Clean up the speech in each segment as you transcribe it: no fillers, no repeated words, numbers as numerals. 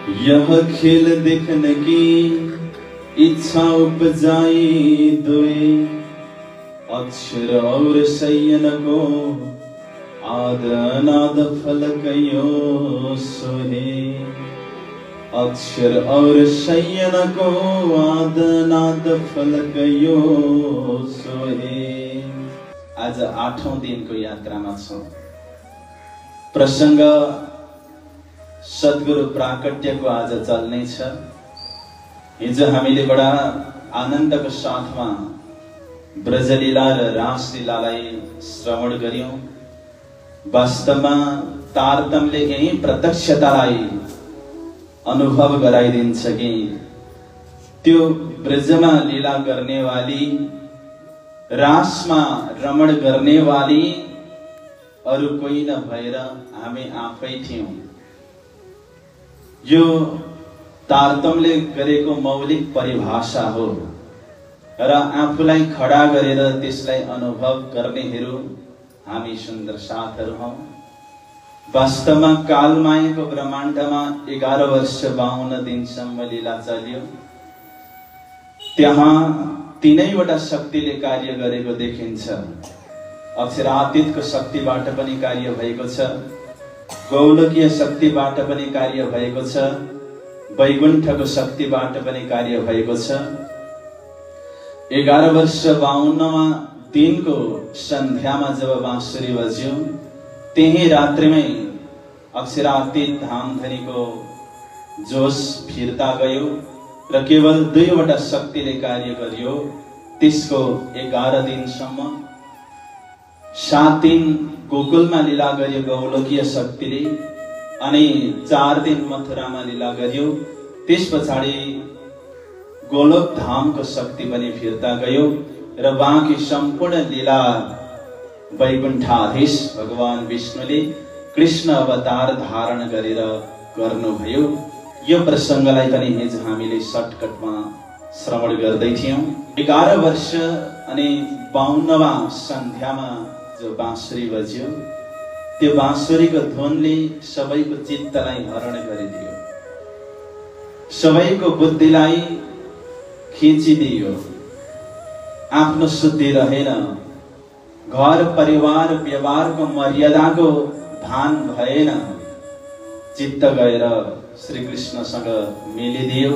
यह खेल देखने की इच्छा उपजाई दुए, अक्षर और शयन को आद अनाद फलक यो सोहे। अक्षर और शयन को आद अनाद फलक यो सोहे। आज 8औं दिनको यात्रामा छौं। प्रसंग सद्गुरु प्राकट्यको आज चल्ने छ। हिजो हामीले बडा आनन्दको साथमा ब्रजलीला र रासलीलालाई श्रवण गर्यौं। वास्तवमा तारतम्यले यही प्रत्यक्षतालाई अनुभव गराइदिन्छ कि त्यो ब्रजमा लीला गर्नेवाली, रासमा रमण गर्नेवाली अरु कोही नभएर हामी आफै थियौं। यो तारतम्यले गरेको मौलिक परिभाषा हो र आफूलाई खडा गरेर त्यसलाई अनुभव गर्नेहरू हामी सुन्दर साथहरू हौं। वास्तवमा कालमायाको ब्रह्माण्डमा 11 वर्ष 52 दिनसम्म लीला चल्यो। त्यहाँ 3वटा शक्तिले कार्य गरेको देखिन्छ। अक्षरातीतको शक्तिबाट पनि कार्य भएको छ, गौलकीय शक्तिबाट पनि कार्य भएको छ, वैकुण्ठको शक्तिबाट पनि कार्य भएको छ। 11 वर्ष 52मा दिनको सन्ध्यामा जब बाँसुरी बज्यो, त्यही रात्रिमै अक्षरातीत धामधनीको जोश फिर्ता गयो र केवल 2वटा शक्तिले कार्य गर्यो। त्यसको 11 दिनसम्म 7 दिन गोकुलमा लीला गर्यो गौलोकीय शक्तिले, अनि 4 दिन मथुरामा लीला गर्यो। त्यस पछाडि गोलोक धामको शक्ति पनि फिर्ता गयो र बाँकी सम्पूर्ण लीला वैकुण्ठाधीश भगवान विष्णुले कृष्ण अवतार धारण गरेर गर्नुभयो। यो प्रसंगलाई पनि हिजो हामीले सर्टकटमा श्रवण गर्दै थियौं। 11 वर्ष अनि 52वा सन्ध्यामा जो बाँसुरी बज्यो, त्यो बाँसुरीको धुनले सबैको चित्तलाई हरण गरिदियो, सबैको बुद्धिलाई खिचिदियो। आफ्नो शुद्धि रहेन, घर परिवार व्यवहारको मर्यादाको भान भएन। चित्त गएर श्री कृष्णसँग मिलिदियो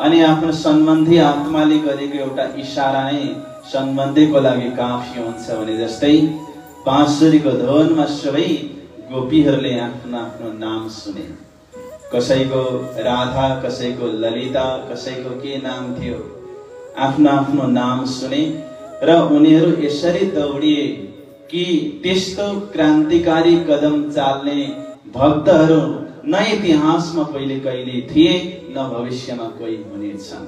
अनि आफ्नो सम्बन्धी आत्माले गरेको एउटा इशारा नै सम्बन्धीको लागि काफी हुन्छ भने जस्तै बाँसुरीको धुनमा सबै गोपीहरूले आफ्नो आफ्नो नाम सुने। कसैको राधा, कसैको ललिता, कसैको के नाम थियो, आफ्नो आफ्नो नाम सुने र उनीहरू यसरी दौडिए कि त्यस्तो क्रान्तिकारी कदम चाल्ने भक्तहरू न इतिहासमा पहिले कहिले थिए न भविष्यमा कोही हुनेछन्।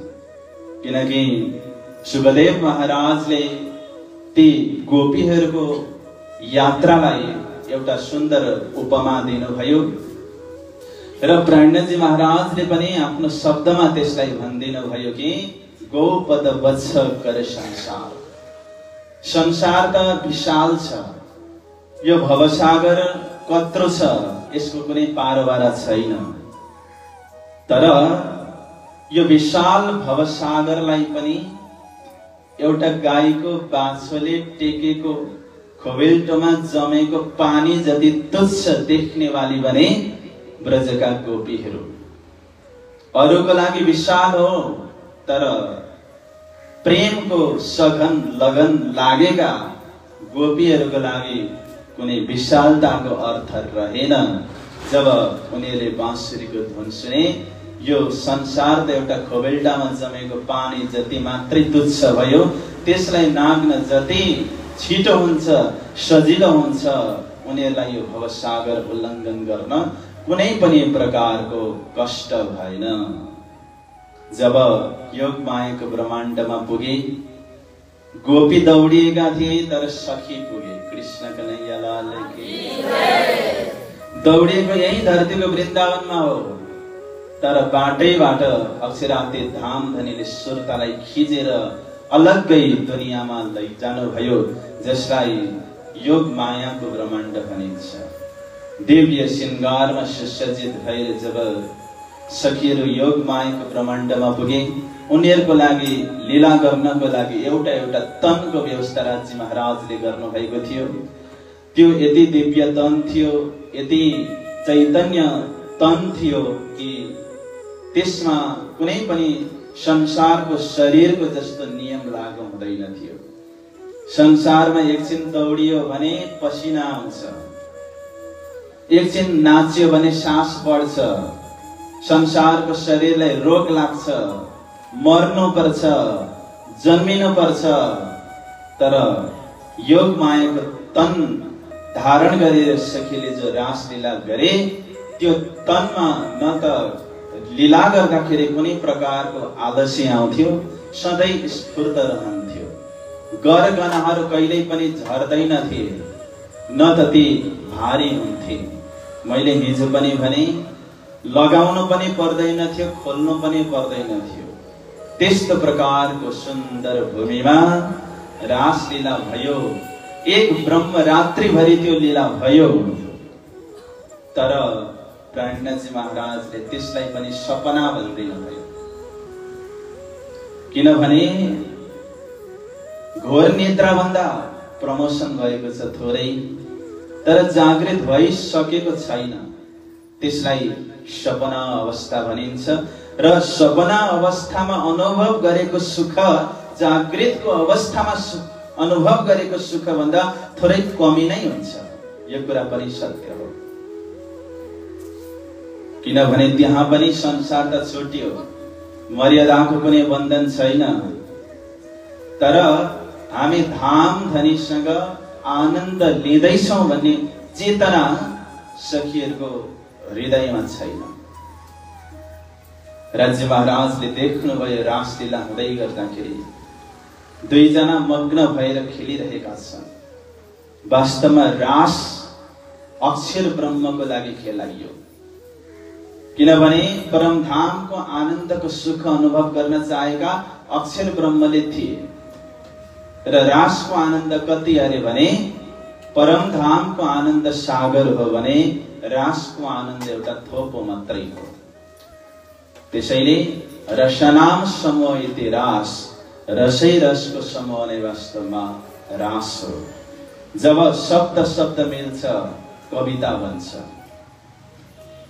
किनकि सुखदेव महाराजले ती गोपीहरूको यात्रालाई एउटा सुन्दर उपमा दिनुभयो र प्राणजी महाराजले पनि आफ्नो शब्दमा त्यसलाई भनिदिनु भयो कि गौपद वत्स कर संसार। संसार त विशाल छ, यो भवसागर कत्रो छ, यसको कुनै पारवारा छैन। तर यो विशाल भवसागरलाई पनि एउटा गाईको बाछोले टेकेको खोवेल्टोमा जमेको पानी जति तुच्छ देख्ने वाली भने ब्रजका गोपीहरू। अरूको लागि विशाल हो, तर प्रेमको सघन लगन लागेका गोपीहरूको लागि कुनै विशालताको अर्थ रहेन। जब उनीहरूले बाँसुरीको धुन सुने, यो संसार त एउटा खोबेल्टामा जमेको पानी जति मात्रै तुच्छ भयो, त्यसलाई नाग्न जति छिटो हुन्छ, सजिलो हुन्छ, उनीहरूलाई यो भवसागर उल्लङ्घन गर्न कुनै पनि प्रकारको कष्ट भएन। जब योगमायाको ब्रह्माण्डमा पुगे, गोपी दौडिएका थिए तर सखी पुगे। कृष्ण कन्हैया लाल की जय। दौडिएको यही धरतीको वृन्दावनमा हो, तर बाटैबाट अक्षरातीत धामधनीले सुरतालाई खिचेर अलग्गै दुनियाँमा लैजानुभयो, जसलाई योगमायाको ब्रह्माण्ड भनिन्छ। दिव्य श्रृंगारमा सुसज्जित भएर जब सखीहरू योग मायाको ब्रह्माण्डमा पुगे। उनीहरूको लागि लीला गर्नको लागि एउटा एउटा तनको व्यवस्था राज्य महाराजले गर्नुभएको थियो। त्यो यति दिव्य तन थियो, यति चैतन्य तन थियो कि त्यसमा कुनै पनि संसारको शरीरको जस्तो नियम लागू हुँदैन थियो। संसारमा एकछिन दौडियो भने पसिना आउँछ, एकछिन नाच्यो भने सास बढ्छ, संसारको शरीरलाई रोग लाग्छ, मर्नु पर्छ, जन्मिनु पर्छ। तर योग मायाको तन धारण गरेर सखीले जो रासलीला गरे, त्यो तनमा न त लीला गर्दाखेरि कुनै प्रकारको आलस्य आउँथ्यो, सधैँ स्फूर्त रहन्थ्यो। गरगहनाहरू कहिल्यै पनि झर्दैनथे, न त ती भारी हुन्थे। मैले हिजो पनि भने लगाउनु पनि पर्दैन थियो, खोल्नु पनि पर्दैन थियो। त्यस्तो प्रकारको सुन्दर भूमिमा रासलीला भयो। एक ब्रह्म रात्रि भरि त्यो लीला भयो। तर प्राणनाथजी महाराजले त्यसलाई पनि सपना भन्दैन भयो, किनभने घोर निद्रा भन्दा प्रमोसन भएको छ थोरै, तर जागृत भइसकेको छैन। त्यसलाई सपना अवस्था भनिन्छ। र सपना अवस्थामा अनुभव गरेको सुख जागृतको अवस्थामा अनुभव गरेको सुख भन्दा थोरै कमी नै हुन्छ। यो कुरा पनि सत्य हो, किनभने त्यहाँ पनि संसार त छुट्यो, मर्यादाको कुनै बन्धन छैन। तर हामी धाम धनीसँग आनन्द लिँदैछौँ भन्ने चेतना सखीहरूको हृदयमा छैन। राज्य महाराजले देख्नुभयो रासलीला हुँदै गर्दाखेरि दुईजना मग्न भएर खेलिरहेका छन्। वास्तवमा रास अक्षर ब्रह्मको लागि खेलाइयो, किनभने परमधामको आनन्दको सुख अनुभव गर्न चाहेका अक्षर ब्रह्मले थिए। र रासको आनन्द कति अरे भने परमधामको आनन्द सागर हो भने रासको आनन्द एउटा थोपो मात्रै हो। त्यसैले रसनाम समूह इति रास, रसै रसको समूह नै वास्तवमा रास हो। जब शब्द शब्द मिल्छ कविता बन्छ,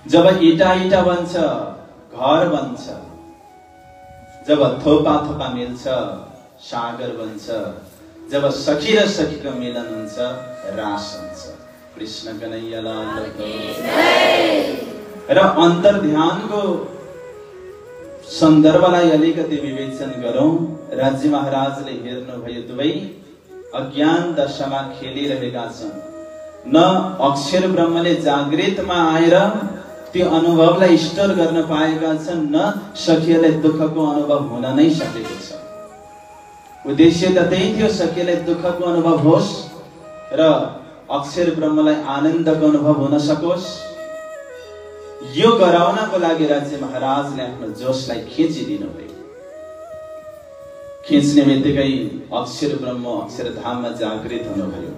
जब इटा इटा बन्छ घर बन्छ, जब थोपा थोपा मिल्छ सागर बन्छ, जब सखी र सखीको मिलन हुन्छ रास हुन्छ। कृष्ण कन्हैया लाल र अन्तर्ध्यानको सन्दर्भलाई अलिकति विवेचन गरौं। राज्य महाराजले हेर्नुभयो दुवै अज्ञान दशामा खेलिरहेका छन्। न अक्षर ब्रह्मले जागृतमा आएर त्यो अनुभवलाई स्टोर गर्न पाएका छन्, न सखीलाई दुःखको अनुभव हुन नै सकेको छ। उद्देश्य त त्यही थियो, सखीलाई दुःखको अनुभव होस् र अक्षर ब्रह्मलाई आनन्दको अनुभव हुन सकोस्। यो गराउनको लागि राज्य महाराजले आफ्नो जोशलाई खिचिदिनु भयो। खिच्ने बित्तिकै अक्षर ब्रह्म अक्षरधाममा जागृत हुनुभयो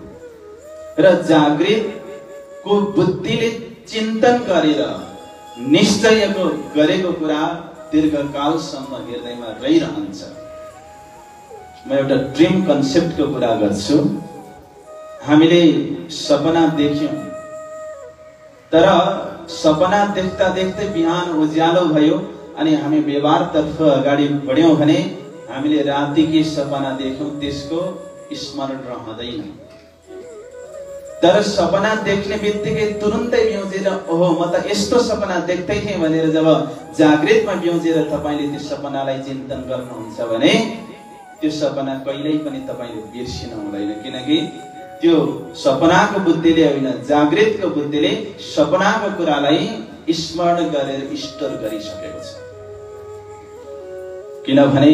र जागृतको बुद्धिले चिन्तन गरेर निश्चयको गरेको कुरा दीर्घकालसम्म हृदयमा रहिरहन्छ। म एउटा ड्रिम कन्सेप्टको कुरा गर्छु। हामीले सपना देख्यौं, तर सपना देख्दा देख्दै बिहान उज्यालो भयो अनि हामी व्यवहारतर्फ अगाडि बढ्यौं भने हामीले राति के सपना देख्यौं त्यसको स्मरण रहँदैन। तर सपना देख्ने बित्तिकै तुरुन्तै ब्युजेर ओहो म त यस्तो सपना देख्दै थिएँ भनेर जब जागृतमा ब्युजेर तपाईले त्यो सपनालाई चिन्तन गर्नुहुन्छ भने त्यो सपना कहिल्यै पनि तपाईले बिर्सिनु हुँदैन, किनकि त्यो सपनाको बुद्धिले होइन, जागृतको बुद्धिले सपनाको कुरालाई स्मरण गरेर स्टोर गरिसकेको छ। किनभने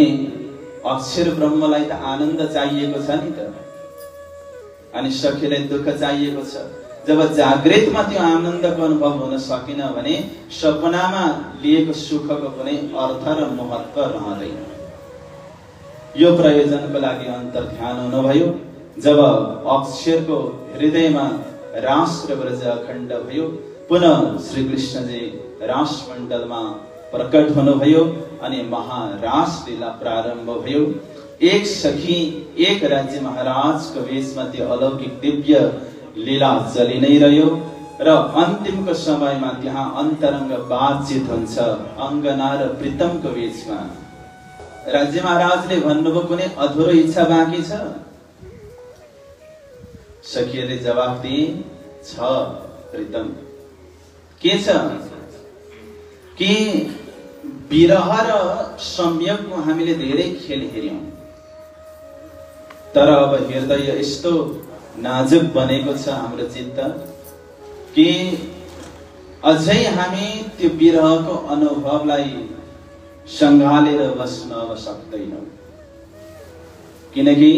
अक्षर ब्रह्मलाई त आनन्द चाहिएको छ नि त, अनि सखीलाई दुःख चाहिएको छ। जब जागृतमा त्यो आनन्दको अनुभव हुन सकिन भने सपनामा लिएको सुखको कुनै अर्थ र महत्त्व रहँदैन। यो प्रयोजनको लागि अन्तर्ध्यान हुनुभयो। जब अक्षरको हृदयमा रास र ब्रज अखण्ड भयो, पुनः श्री कृष्णजी रास मण्डलमा प्रकट हुनुभयो अनि महारास लीला प्रारम्भ भयो। एक सखी एक राज्य महाराजको बीचमा त्यो अलौकिक दिव्य लीला चलि नै रह्यो र अन्तिमको समयमा त्यहाँ अन्तरङ्ग बातचित हुन्छ अङ्गना र प्रीतमको बीचमा। राज्य महाराजले भन्नुभयो कुनै अधुरो इच्छा बाँकी छ? सखीले जवाफ दिए छ प्रीतम। के छ? कि विरह र संयोगको हामीले धेरै खेल हेर्यौं, तर अब हृदय यस्तो नाजुक बनेको छ हाम्रो चित्त कि अझै हामी त्यो विरहको अनुभवलाई सँगालेर बस्न अब सक्दैनौं। किनकि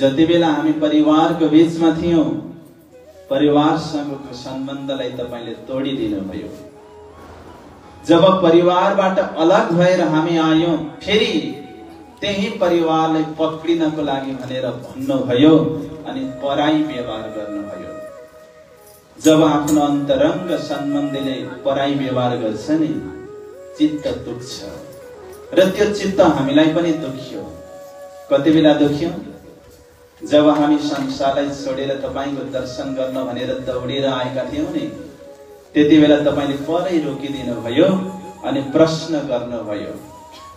जति बेला हामी परिवारको बीचमा थियौं, परिवारसँगको सम्बन्धलाई तपाईले तोडिदिनु भयो। जब परिवारबाट अलग भएर हामी आयौं, फेरि त्यही परिवारलाई पक्रिनको लागि भनेर भन्नुभयो अनि पराई व्यवहार गर्नुभयो। जब आफ्नो अन्तरङ्ग सम्बन्धीले पराई व्यवहार गर्छ नि, चित्त दुख्छ र त्यो चित्त हामीलाई पनि दुख्यो। कति बेला दुख्यो? जब हामी संसारलाई छोडेर तपाईको दर्शन गर्न भनेर दौडेर आएका थियौं नि, त्यति बेला तपाईले परै रोकिदिनु भयो अनि प्रश्न गर्नुभयो,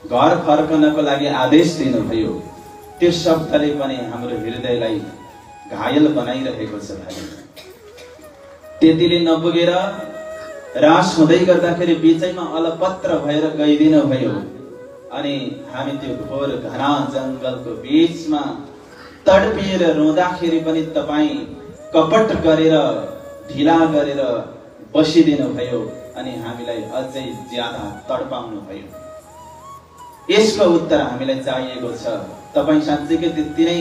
घर फर्कनको लागि आदेश दिनुभयो। त्यो शब्दले पनि हाम्रो हृदयलाई घायल बनाइरहेको छ भाइ। त्यतिले नपुगेर रास हुँदै गर्दाखेरि बीचैमा अलपत्र भएर गइदिनु भयो अनि हामी त्यो घोर घना जंगलको बीचमा तडपिएर रोँदाखेरि पनि तपाई कपट गरेर ढिला गरेर बसिदिनु भयो अनि हामीलाई अझै ज्यादा तडपाउनु भयो। यसको उत्तर हामीलाई चाहिएको छ। तपाई साँच्चैकै त्यति नै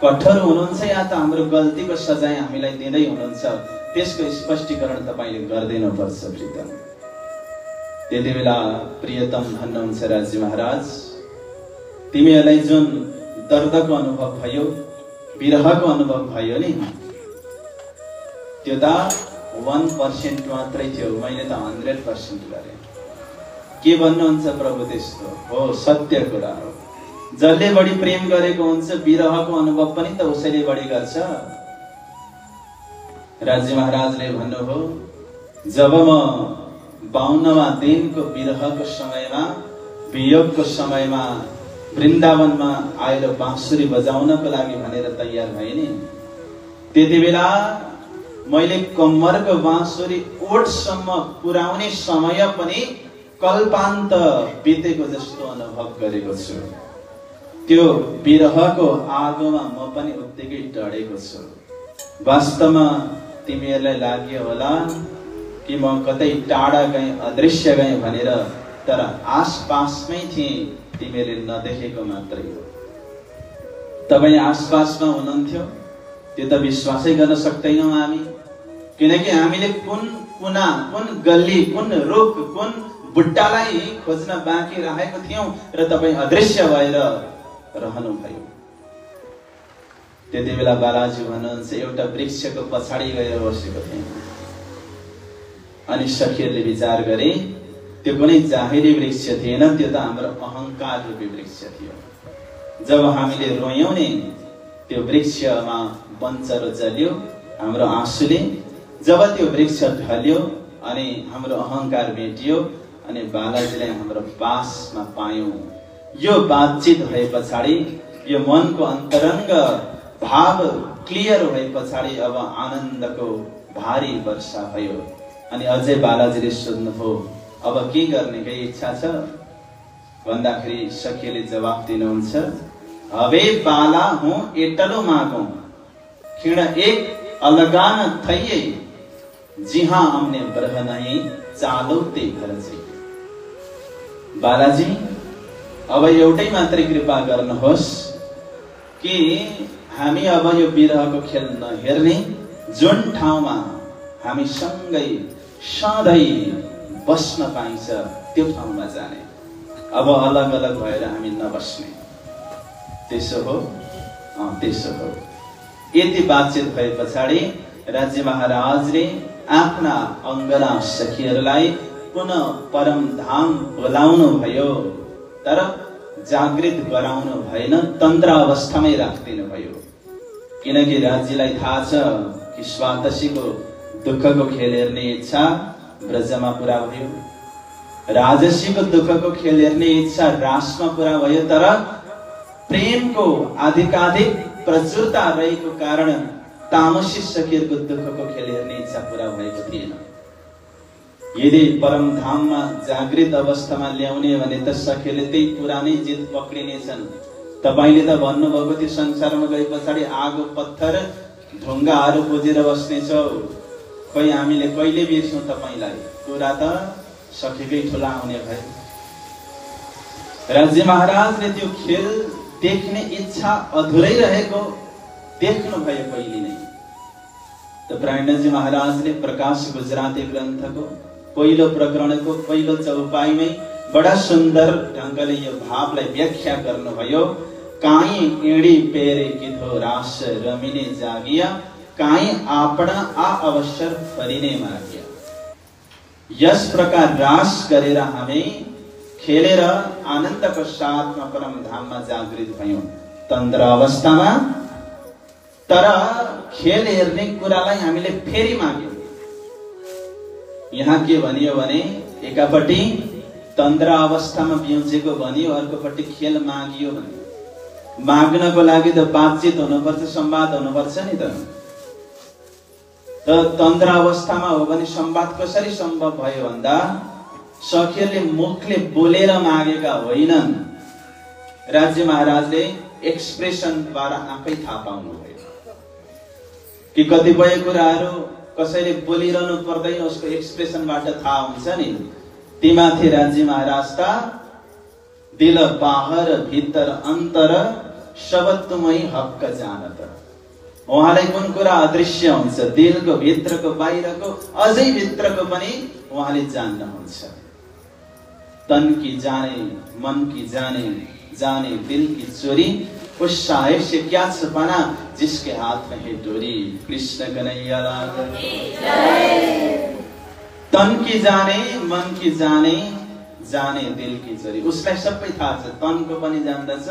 कठोर हुनुहुन्छ या त हाम्रो गल्तीको सजाय हामीलाई दिँदै हुनुहुन्छ? त्यसको स्पष्टीकरण तपाईले गर्दिनु पर्छ प्रीतम। त्यति बेला प्रियतम भन्नुहुन्छ, राज्य महाराज, तिमीहरूलाई जुन दर्दको अनुभव भयो, विरहको अनुभव भयो नि, त्यो त 1% मात्रै थियो, मैले त 100% गरे। के भन्नुहुन्छ प्रभु? त्यस्तो हो, सत्य कुरा हो। जसले बढी प्रेम गरेको हुन्छ, विरहको अनुभव पनि त उसैले बढी गर्छ। राज्य महाराजले भन्नुभयो, जब म 52वां दिनको विरहको समयमा, वियोगको समयमा वृन्दावनमा आएर बाँसुरी बजाउनको लागि भनेर तयार भए नि, त्यति बेला मैले कम्मरको बाँसुरी ओठसम्म पुर्याउने समय पनि कल्पान्त बितेको जस्तो अनुभव गरेको छु। त्यो विरहको आगोमा म पनि उत्तिकै डढेको छु। वास्तवमा तिमीहरूलाई लाग्यो होला कि म कतै टाढा गएँ, अदृश्य गएँ भनेर, तर आसपासमै थिएँ, तिमीहरूले नदेखेको मात्रै हो। तपाई आसपासमा हुनुहुन्थ्यो, त्यो त विश्वासै गर्न सक्दैनौँ हामी। किनकि हामीले कुन कुना, कुन गल्ली, कुन रुख, कुन बुट्टालाई खोज्न बाँकी राखेको थियौं र तपाई अदृश्य भएर रहनु भयो। त्यति बेला बालाजी भन्नुहुन्छ, एउटा वृक्षको पछाडि गएर बसेको थिएँ अनि सखीहरूले विचार गरे त्यो कुनै जाहेरी वृक्ष थिएन, त्यो त हाम्रो अहंकार रूपी वृक्ष थियो। जब हामीले रोयौं नि, त्यो वृक्षमा बन्चरो जल्यो हाम्रो आँसुले। जब त्यो वृक्ष ढल्यो अनि हाम्रो अहंकार भेटियो अनि बालाजीलाई हाम्रो पासमा पायौं। यो बातचित भए पछाडि, यो मनको अन्तरङ्ग भाव क्लियर भए पछाडि अब आनन्दको भारी वर्षा भयो। अनि अझै बालाजीले सोध्नुभयो, अब के गर्ने केही इच्छा छ भन्दाखेरि सखीले जवाफ दिनुहुन्छ, हवे बाला हूं एटलो मागौं, खिण एक अलगान थैये, जिहा हमने ब्रह नहीं चालो ते घर चाहिँ। बालाजी, अब एउटै मात्रै कृपा गर्नुहोस् कि हामी अब यो विरहको खेल नहेर्ने, जुन ठाउँमा हामी सँगै सधैँ बस्न पाइन्छ त्यो ठाउँमा जाने, अब अलग अलग भएर हामी नबस्ने। त्यसो हो? त्यसो हो। यति बातचित भए पछाडि राज्य महाराजले आफ्ना अङ्गना सखीहरूलाई पुनः परम धाम बोलाउनु भयो, तर जागृत गराउनु भएन, तन्त्र अवस्थामै राखिदिनु भयो। किनकि राज्यलाई थाहा छ कि स्वातसीको दुःखको खेल हेर्ने इच्छा ब्रजमा पुरा भयो, राजसीको दुःखको खेल हेर्ने इच्छा रासमा पुरा भयो, तर प्रेमको अधिकाधिक प्रचुरता रहेको कारण तामसी सखीहरूको दुःखको खेल हेर्ने इच्छा पुरा भएको थिएन। यदि परम धाममा जागृत अवस्थामा ल्याउने भने त सखीले त्यही पुरानै जित पक्रिनेछन्। तपाईले त भन्नुभएको थियो संसारमा गए पछाडि आगो पत्थर ढुङ्गाहरू बुझेर बस्नेछौ, खोइ हामीले कहिले बिर्स्यौं तपाईलाई, कुरा त सखीकै ठुला आउने भयो। राज्य महाराजले त्यो खेल देख्ने इच्छा अधुरै रहेको देख्नु भयो पहिले नै। त प्राणजी महाराजले प्रकाश गुजराती ग्रन्थको पहिलो प्रकरणको पहिलो चौपाईमै बडा सुन्दर ढंगले यो भावलाई व्याख्या गर्नुभयो। काई एडी पेरे किथो रास रमिने जागिया, काई आपना आ अवसर फरिने मागिया। यस प्रकार रास गरेर हामी खेलेर आनन्दको साथमा परम धाममा जागृत भयौं तन्त्र अवस्थामा। तर खेल हेर्ने कुरालाई हामीले फेरि माग्यौं। यहाँ के भनियो भने एकापट्टि तन्त्र अवस्थामा बिउजेको भनियो, अर्कोपट्टि खेल मागियो भने माग्नको लागि त बातचित हुनुपर्छ, संवाद हुनुपर्छ नि त। तन्त्र अवस्थामा हो भने संवाद कसरी सम्भव भयो भन्दा सखीले मुखले बोलेर मागेका होइनन्, राज्य महाराजले एक्सप्रेसनद्वारा आफै थाहा पाउनु भयो कि कतिपय कुराहरू कसैले बोलिरहनु पर्दैन, उसको एक्सप्रेसनबाट थाहा हुन्छ नि। तीमाथि राज्य महाराज त दिल बाहर भीतर अन्तर शब्द तुमै हक्क जानत। उहाँलाई कुन कुरा अदृश्य हुन्छ, दिलको भित्रको बाहिरको अझै भित्रको पनि उहाँले जान्नुहुन्छ। तन की जाने मन की जाने, जाने दिल की चोरी, उस साहेब से क्या छुपाना जिसके हाथ में है डोरी। कृष्ण कन्हैया लाल की जय। तन की जाने मन की जाने, जाने दिल की चोरी, उसलाई सबै थाहा छ। तनको पनि जान्दछ,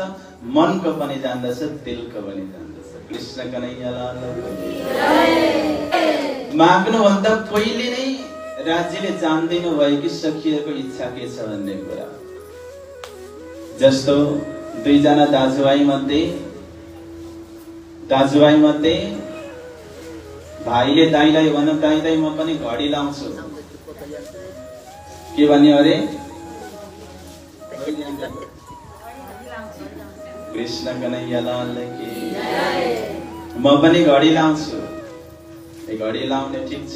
मनको पनि जान्दछ, दिलको पनि जान्दछ। कृष्ण कन्हैया लाल की जय। माग्नुभन्दा पहिले नै राज्यले जान्दिनु भयो कि सखीहरूको इच्छा के छ भन्ने कुरा। जस्तो दुईजना दाजुभाइ मध्ये भाइले दाइलाई भन्नु, दाइ दाइ म पनि घडी लाउँछु। के भन्यो अरे? कृष्ण कन्हैया लाल की जय। म पनि घडी लाउँछु। घडी लाउने ठिक छ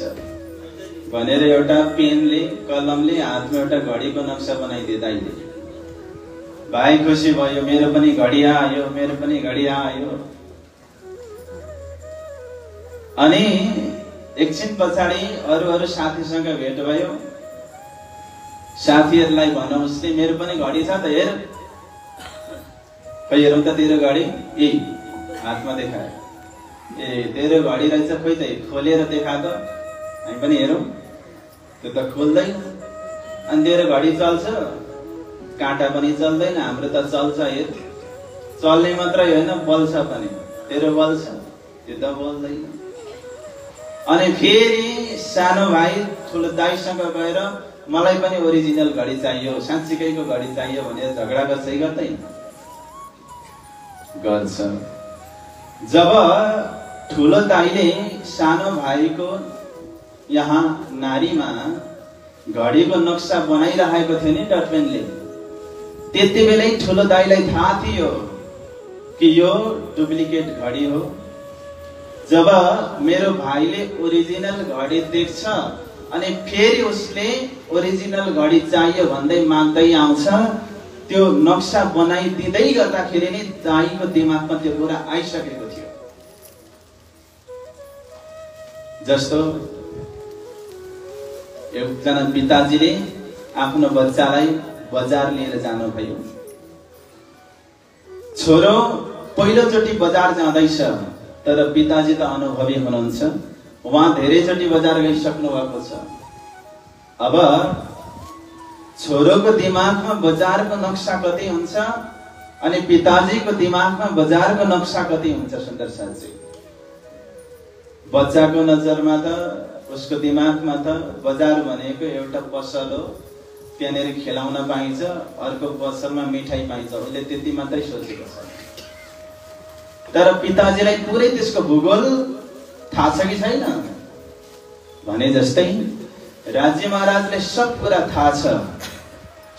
भनेर एउटा पेनले कलमले हातमा एउटा घडीको नक्सा बनाइदिए दाइले। भाइ खुसी भयो, मेरो पनि घडी आयो, मेरो पनि घडी आयो। अनि एकछिन पछाडि अरू साथीसँग भेट भयो। साथीहरूलाई भनौँ उसले मेरो पनि घडी छ त हेर, खै हेरौँ त तेरो घडी, ए हातमा देखायो, ए तेरो घडी रहेछ, खोइ त खोलेर देखा त हामी पनि हेरौँ। त्यो त खोल्दैन। अनि तेरो घडी चल्छ, काँटा पनि चल्दैन, हाम्रो त चल्छ, हेर। चल्ने मात्रै होइन बल्छ पनि, तेरो बल्छ, त्यो त बोल्दैन। अनि फेरि सानो भाइ ठुलो दाइसँग गएर मलाई पनि ओरिजिनल घडी चाहियो, साँच्चीकैको घडी चाहियो भनेर झगडा गर्छ कि गर्दैन? गर्छ। जब ठुलो दाइले सानो भाइको यहाँ नारीमा घडीको नक्सा बनाइरहेको थियो नि डटपेनले, त्यति बेलै ठुलो दाइलाई थाहा थियो कि यो डुप्लिकेट घडी हो। जब मेरो भाइले ओरिजिनल घडी देख्छ अनि फेरि उसले ओरिजिनल घडी चाहियो भन्दै माग्दै आउँछ, त्यो नक्सा बनाइदिँदै गर्दाखेरि नै दाइको दिमागमा त्यो कुरा आइसकेको थियो। जस्तो एकजना पिताजीले आफ्नो बच्चालाई बजार लिएर जानुभयो। छोरो पहिलोचोटि बजार जाँदैछ, तर पिताजी त अनुभवी हुनुहुन्छ, उहाँ धेरैचोटि बजार गइसक्नु भएको छ। अब छोरोको दिमागमा बजारको नक्सा कति हुन्छ अनि पिताजीको दिमागमा बजारको नक्सा कति हुन्छ सुन्दर साथी। बच्चाको नजरमा त उसको दिमागमा त बजार भनेको एउटा पसल हो, त्यहाँनिर खेलाउन पाइन्छ, अर्को पसलमा मिठाई पाइन्छ, उसले त्यति मात्रै सोचेको छ। तर पिताजीलाई पुरै त्यसको भूगोल थाहा छ कि छैन भने जस्तै राज्य महाराजले सब कुरा थाहा छ,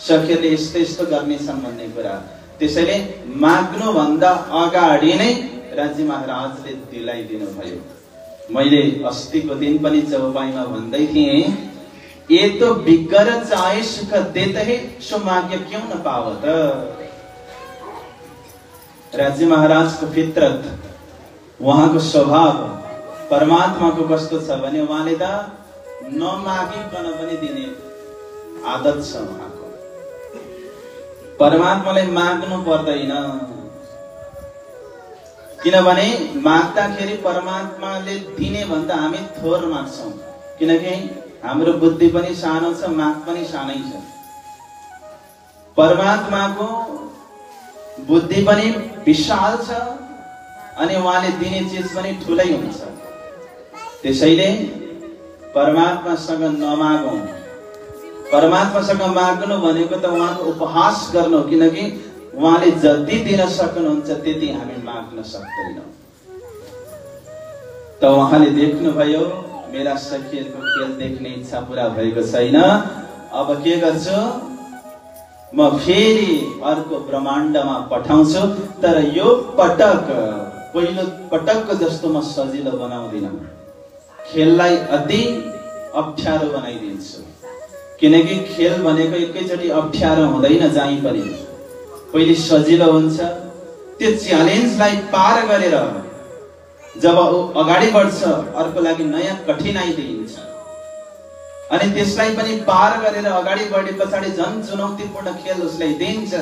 सखीले यस्तो यस्तो गर्नेछन् भन्ने कुरा। त्यसैले माग्नु भन्दा अगाडि नै राज्य महाराजले दिलाइदिनु भयो। मैले अस्तिको दिन पनि चौपाईमा भन्दै थिएँ, ये तो बिगर चाहे सुख देते है सो माग्य क्यों न पावत। राज्य महाराजको फितरत, उहाँको स्वभाव परमात्माको कस्तो छ भने उहाँले त नमागिकन पनि दिने आदत छ उहाँको। परमात्मालाई माग्नु पर्दैन, किनभने माग्दाखेरि परमात्माले दिने भन्दा हामी थोर माग्छौं, किनकि हाम्रो बुद्धि पनि सानो छ, माग पनि सानै छ। परमात्माको बुद्धि पनि विशाल छ अनि उहाँले दिने चिज पनि ठुलै हुन्छ। त्यसैले परमात्मासँग नमागौं। परमात्मासँग माग्नु भनेको त उहाँको उपहास गर्नु, किनकि उहाँले जति दिन सक्नुहुन्छ त्यति हामी माग्न सक्दैनौं। त उहाँले देख्नुभयो मेरा सखीहरूको खेल देख्ने इच्छा पूरा भएको छैन, अब के गर्छु, म फेरि अर्को ब्रह्माण्डमा पठाउँछु, तर यो पटक पहिलो पटकको जस्तो म सजिलो बनाउँदिन, खेललाई अति अप्ठ्यारो बनाइदिन्छु। किनकि खेल भनेको एकैचोटि अप्ठ्यारो हुँदैन, जहीँ पनि पहिले सजिलो हुन्छ। त्यो च्यालेन्जलाई पार गरेर जब अगाडि बढ्छ अर्को लागि नयाँ कठिनाइ दिइन्छ, अनि त्यसलाई पनि पार गरेर अगाडि बढे पछाडि झन् चुनौतीपूर्ण खेल उसलाई दिन्छ।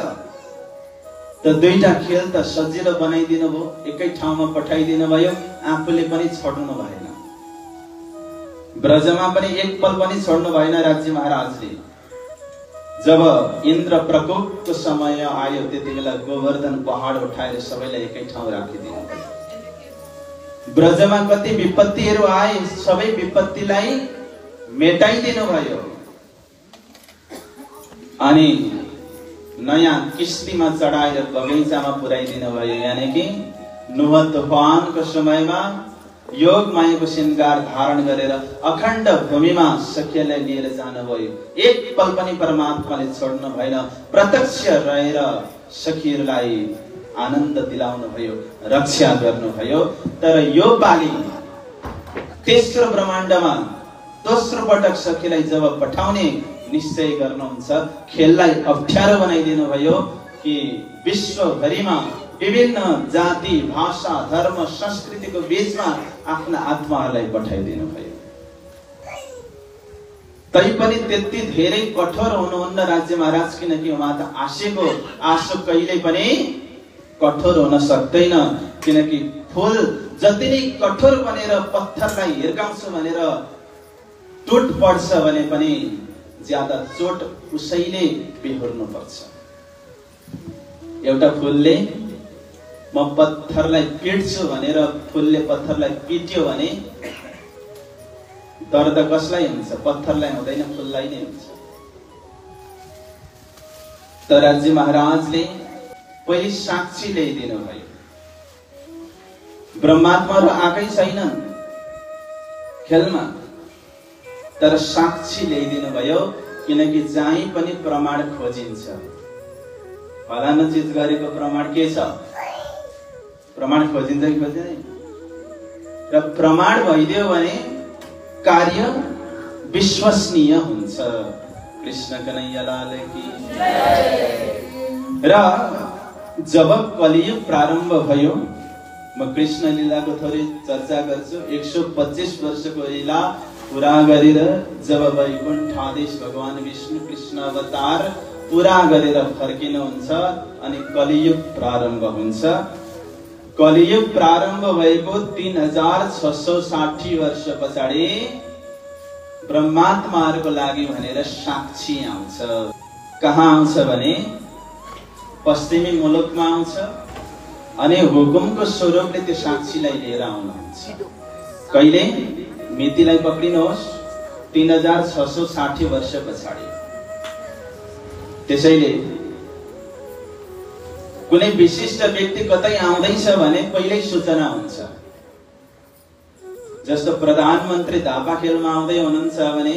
त दुईटा खेल त सजिलो बनाइदिनु भयो, एकै ठाउँमा पठाइदिनु भयो, आफूले पनि छोड्नु भएन। ब्रजमा पनि एक पल पनि छोड्नु भएन राज्य महाराजले। जब इन्द्र प्रकोपको समय आयो त्यति बेला गोवर्धन पहाड उठाएर सबैलाई एकै ठाउँ राखिदिनु भयो। ब्रजमा कति विपत्तिहरू आए, सबै विपत्तिलाई मेटाइदिनु भयो अनि नयाँ किस्तीमा चढाएर बगैँचामा पुर्याइदिनु भयो। यानी कि नुह तुफानको समयमा योग मायाको श्रृंगार धारण गरेर अखण्ड भूमिमा सखीलाई लिएर जानुभयो। एक पल पनि परमात्माले छोड्नु भएन, प्रत्यक्ष रहेर सखीहरूलाई आनन्द दिलाउनु भयो, रक्षा गर्नुभयो। तर यो पाली तेस्रो ब्रह्माण्डमा दोस्रो पटक सखीलाई जब पठाउने निश्चय गर्नुहुन्छ, खेललाई अप्ठ्यारो बनाइदिनु भयो कि विश्वभरिमा विभिन्न जाति भाषा धर्म संस्कृतिको बीचमा आफ्ना आत्माहरूलाई पठाइदिनु भयो। तैपनि त्यति धेरै कठोर हुनुहुन्न राज्य महाराज, किनकि उहाँ त आशेको आशो कहिले पनि कठोर हुन सक्दैन। किनकि फूल जति नै कठोर बनेर पत्थरलाई हिर्काउँछु भनेर टुट पर्छ भने पनि ज्यादा चोट उसैले बेहोर्नु पर्छ। एउटा फूलले म पत्थरलाई पिट्छु भनेर फूलले पत्थरलाई पिट्यो भने दर्द कसलाई हुन्छ? पत्थरलाई हुँदैन, फूललाई नै हुन्छ। तर राज्य महाराजले पहिले साक्षी ल्याइदिनु भयो। ब्रह्मात्माहरू आएकै छैनन् खेलमा, तर साक्षी ल्याइदिनु भयो, किनकि जहीँ पनि प्रमाण खोजिन्छ। फलाना चिज गरेको प्रमाण के छ? प्रमाण खोजिन्छ कि खोजिँदैन? र प्रमाण भइदियो भने कार्य विश्वसनीय हुन्छ। कृष्ण कन्हैया लाल की जय। र जब कलियुग प्रारम्भ भयो, म कृष्ण लीलाको थोरै चर्चा गर्छु। 125 वर्षको लीला पूरा गरेर जब वैकुण्ठाधीश भगवान विष्णु कृष्ण अवतार पूरा गरेर फर्किनुहुन्छ अनि कलियुग प्रारम्भ हुन्छ। कलियुग प्रारम्भ भएको 3660 वर्ष पछाडि ब्रह्मात्माहरूको लागि भनेर साक्षी आउँछ। कहाँ आउँछ भने पश्चिमी मुलुकमा आउँछ अनि हुकुमको स्वरूपले त्यो साक्षीलाई लिएर आउनुहुन्छ। कहिले मितिलाई पक्रिनुहोस् 3660 वर्ष पछाडि। त्यसैले कुनै विशिष्ट व्यक्ति कतै आउँदैछ भने पहिल्यै सूचना हुन्छ। जस्तो प्रधानमन्त्री धापाखेलमा आउँदै हुनुहुन्छ भने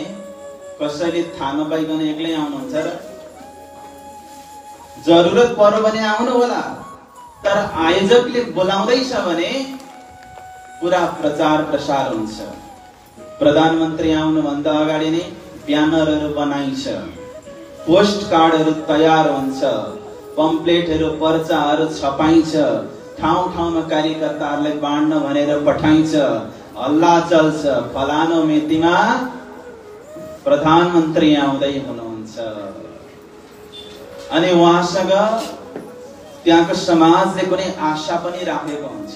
कसैले थाहा नपाइकन एक्लै आउनुहुन्छ र? जरुरत पर्यो भने आउनु होला, तर आयोजकले बोलाउँदैछ भने पुरा प्रचार प्रसार हुन्छ। प्रधानमन्त्री आउनुभन्दा अगाडि नै ब्यानरहरू बनाइन्छ, पोस्ट कार्डहरू तयार हुन्छ, पम्पलेटहरू पर्चाहरू छपाइन्छ, ठाउँ ठाउँमा कार्यकर्ताहरूलाई बाँड्न भनेर पठाइन्छ, हल्ला चल्छ, फलानो मितिमा प्रधानमन्त्री आउँदै हुनुहुन्छ। अनि उहाँसँग त्यहाँको समाजले कुनै आशा पनि राखेको हुन्छ।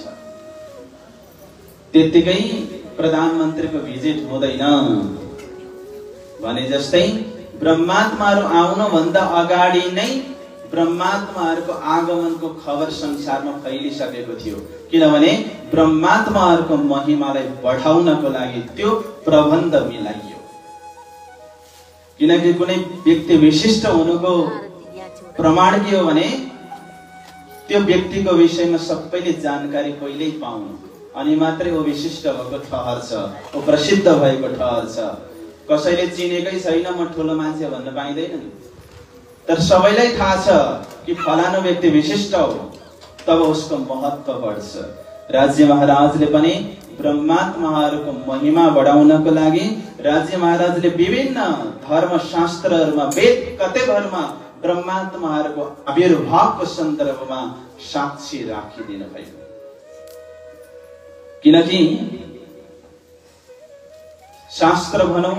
त्यतिकै प्रधानमन्त्रीको भिजिट हुँदैन भने जस्तै ब्रह्मात्माहरू आउनुभन्दा अगाडि नै ब्रह्मात्माहरूको आगमनको खबर संसारमा फैलिसकेको थियो। किनभने ब्रह्मात्माहरूको महिमालाई बढाउनको लागि त्यो प्रबन्ध मिलाइयो। किनकि कुनै व्यक्ति विशिष्ट हुनुको प्रमाण के हो भने त्यो व्यक्तिको विषयमा सबैले जानकारी पहिल्यै पाउनु, अनि मात्रै वो विशिष्ट भएको ठहर छ, वो प्रसिद्ध भएको ठहर छ। कसैले चिनेकै छैन म ठुलो मान्छे भन्न पाइँदैन नि, तर सबैलाई थाहा छ कि फलानु व्यक्ति विशिष्ट हो, तब उसको महत्व बढ्छ। राज्य महाराजले पनि ब्रह्मात्माहरूको महिमा बढाउनको लागि राज्य महाराजले विभिन्न धर्मशास्त्रहरूमा वेद कथाहरूमा ब्रह्मात्माहरूको आविर्भावको सन्दर्भमा साक्षी राखिदिनु भयो। किनकि शास्त्र भनौं,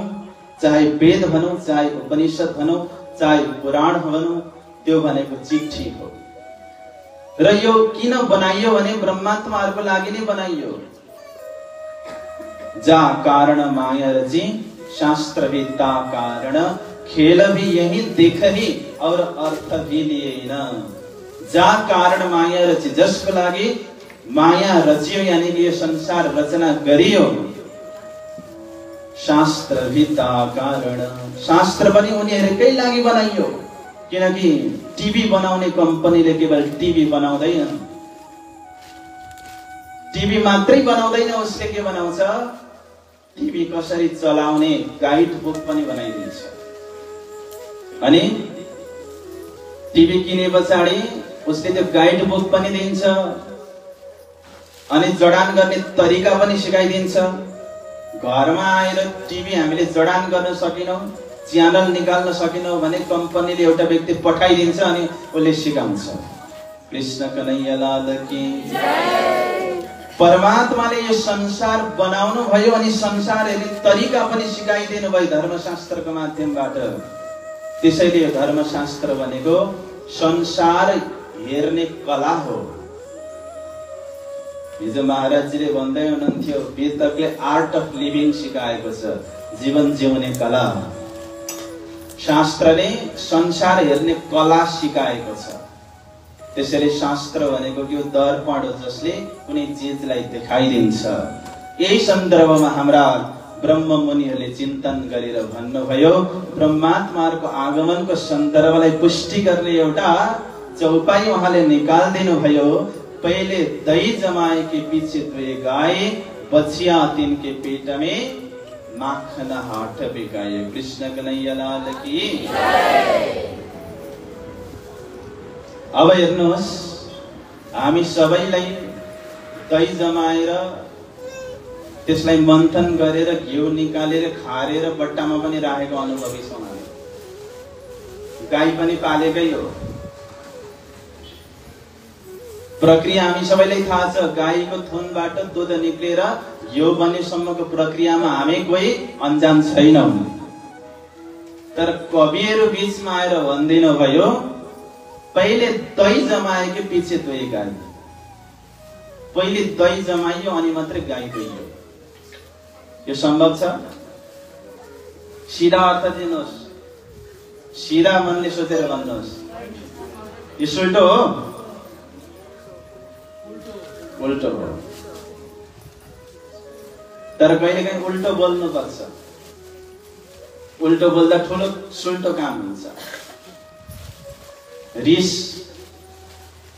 चाहे वेद भनौं, चाहे उपनिषद भनौं, चाहे पुराण भनौं, त्यो भनेको चिठी हो। र यो किन बनाइयो भने ब्रह्मात्माहरूको लागि नै बनाइयो। जा कारण माया रची शास्त्र विद्या कारण, खेल भी यही देख ही और अर्थ भी लिए न। जा कारण माया रची, जसको लागि माया रचियो यानी कि यो संसार रचना गरियो। शास्त्र विद्या कारण, शास्त्र पनि उनीहरुकै लागि बनाइयो। किनकि टिभी बनाउने कम्पनीले केवल टिभी बनाउँदैन, टिभी मात्रै बनाउँदैन, उसले के बनाउँछ, टिभी कसरी चलाउने गाइड बुक पनि बनाइदिन्छ। अनि टिभी किने पछाडि उसले त्यो गाइड बुक पनि दिन्छ, अनि जडान गर्ने तरिका पनि सिकाइदिन्छ। घरमा आएर टिभी हामीले जडान गर्न सकिनौं, च्यानल निकाल्न सकिनौं भने कम्पनीले एउटा व्यक्ति पठाइदिन्छ अनि उसले सिकाउँछ। कृष्ण कन्हैया लाल की जय। परमात्माले यो संसार बनाउनु भयो अनि संसार हेर्ने तरिका पनि सिकाइदिनु भयो धर्मशास्त्रको माध्यमबाट। त्यसैले यो धर्मशास्त्र भनेको संसार हेर्ने कला हो। हिजो महाराजजीले भन्दै हुनुहुन्थ्यो, वेदकले आर्ट अफ लिभिङ सिकाएको छ, जीवन जिउने कला। शास्त्रले संसार हेर्ने कला सिकाएको छ। त्यसैले शास्त्र भनेको के हो, दर्पण हो जसले कुनै चीजलाई देखाइदिन्छ। यही सन्दर्भमा हाम्रा ब्रह्म मुनिहरूले चिन्तन गरेर भन्नुभयो, ब्रह्मात्माहरूको आगमनको सन्दर्भलाई पुष्टि गर्ने एउटा चौपाई उहाँले निकाल्दिनु भयो। पहले दही जमाए के पीछे दुए गाय, बछिया तिनके पेट में माखन हाट बिकाए। कृष्ण कन्हैया लाल की जय। अब हेर्नुहोस्, हामी सबैलाई दही जमाएर त्यसलाई मन्थन गरेर घिउ निकालेर खारेर बट्टामा पनि राखेको अनुभवी छौँ हामी। गाई पनि पालेकै हो। प्रक्रिया हामी सबैलाई थाहा छ, गाईको थुनबाट दुध निक्लेर घिउ बन्नेसम्मको प्रक्रियामा हामी कोही अनजान छैनौं। तर कविहरू बीचमा आएर भन्दिनु भयो, पहिले दही जमाए के पछि दुई गाई। पहिले दही जमाइयो अनि मात्रै गाई दुइयो। यो सम्भव छ? सीधा अर्थ दिनुहोस्। सिधा मनले सोचेर भन्नुहोस्, यो उल्टो हो? उल्टो हो। तर कहिलेकाहीँ उल्टो बोल्नुपर्छ। उल्टो बोल्दा ठुलो सुल्टो काम हुन्छ।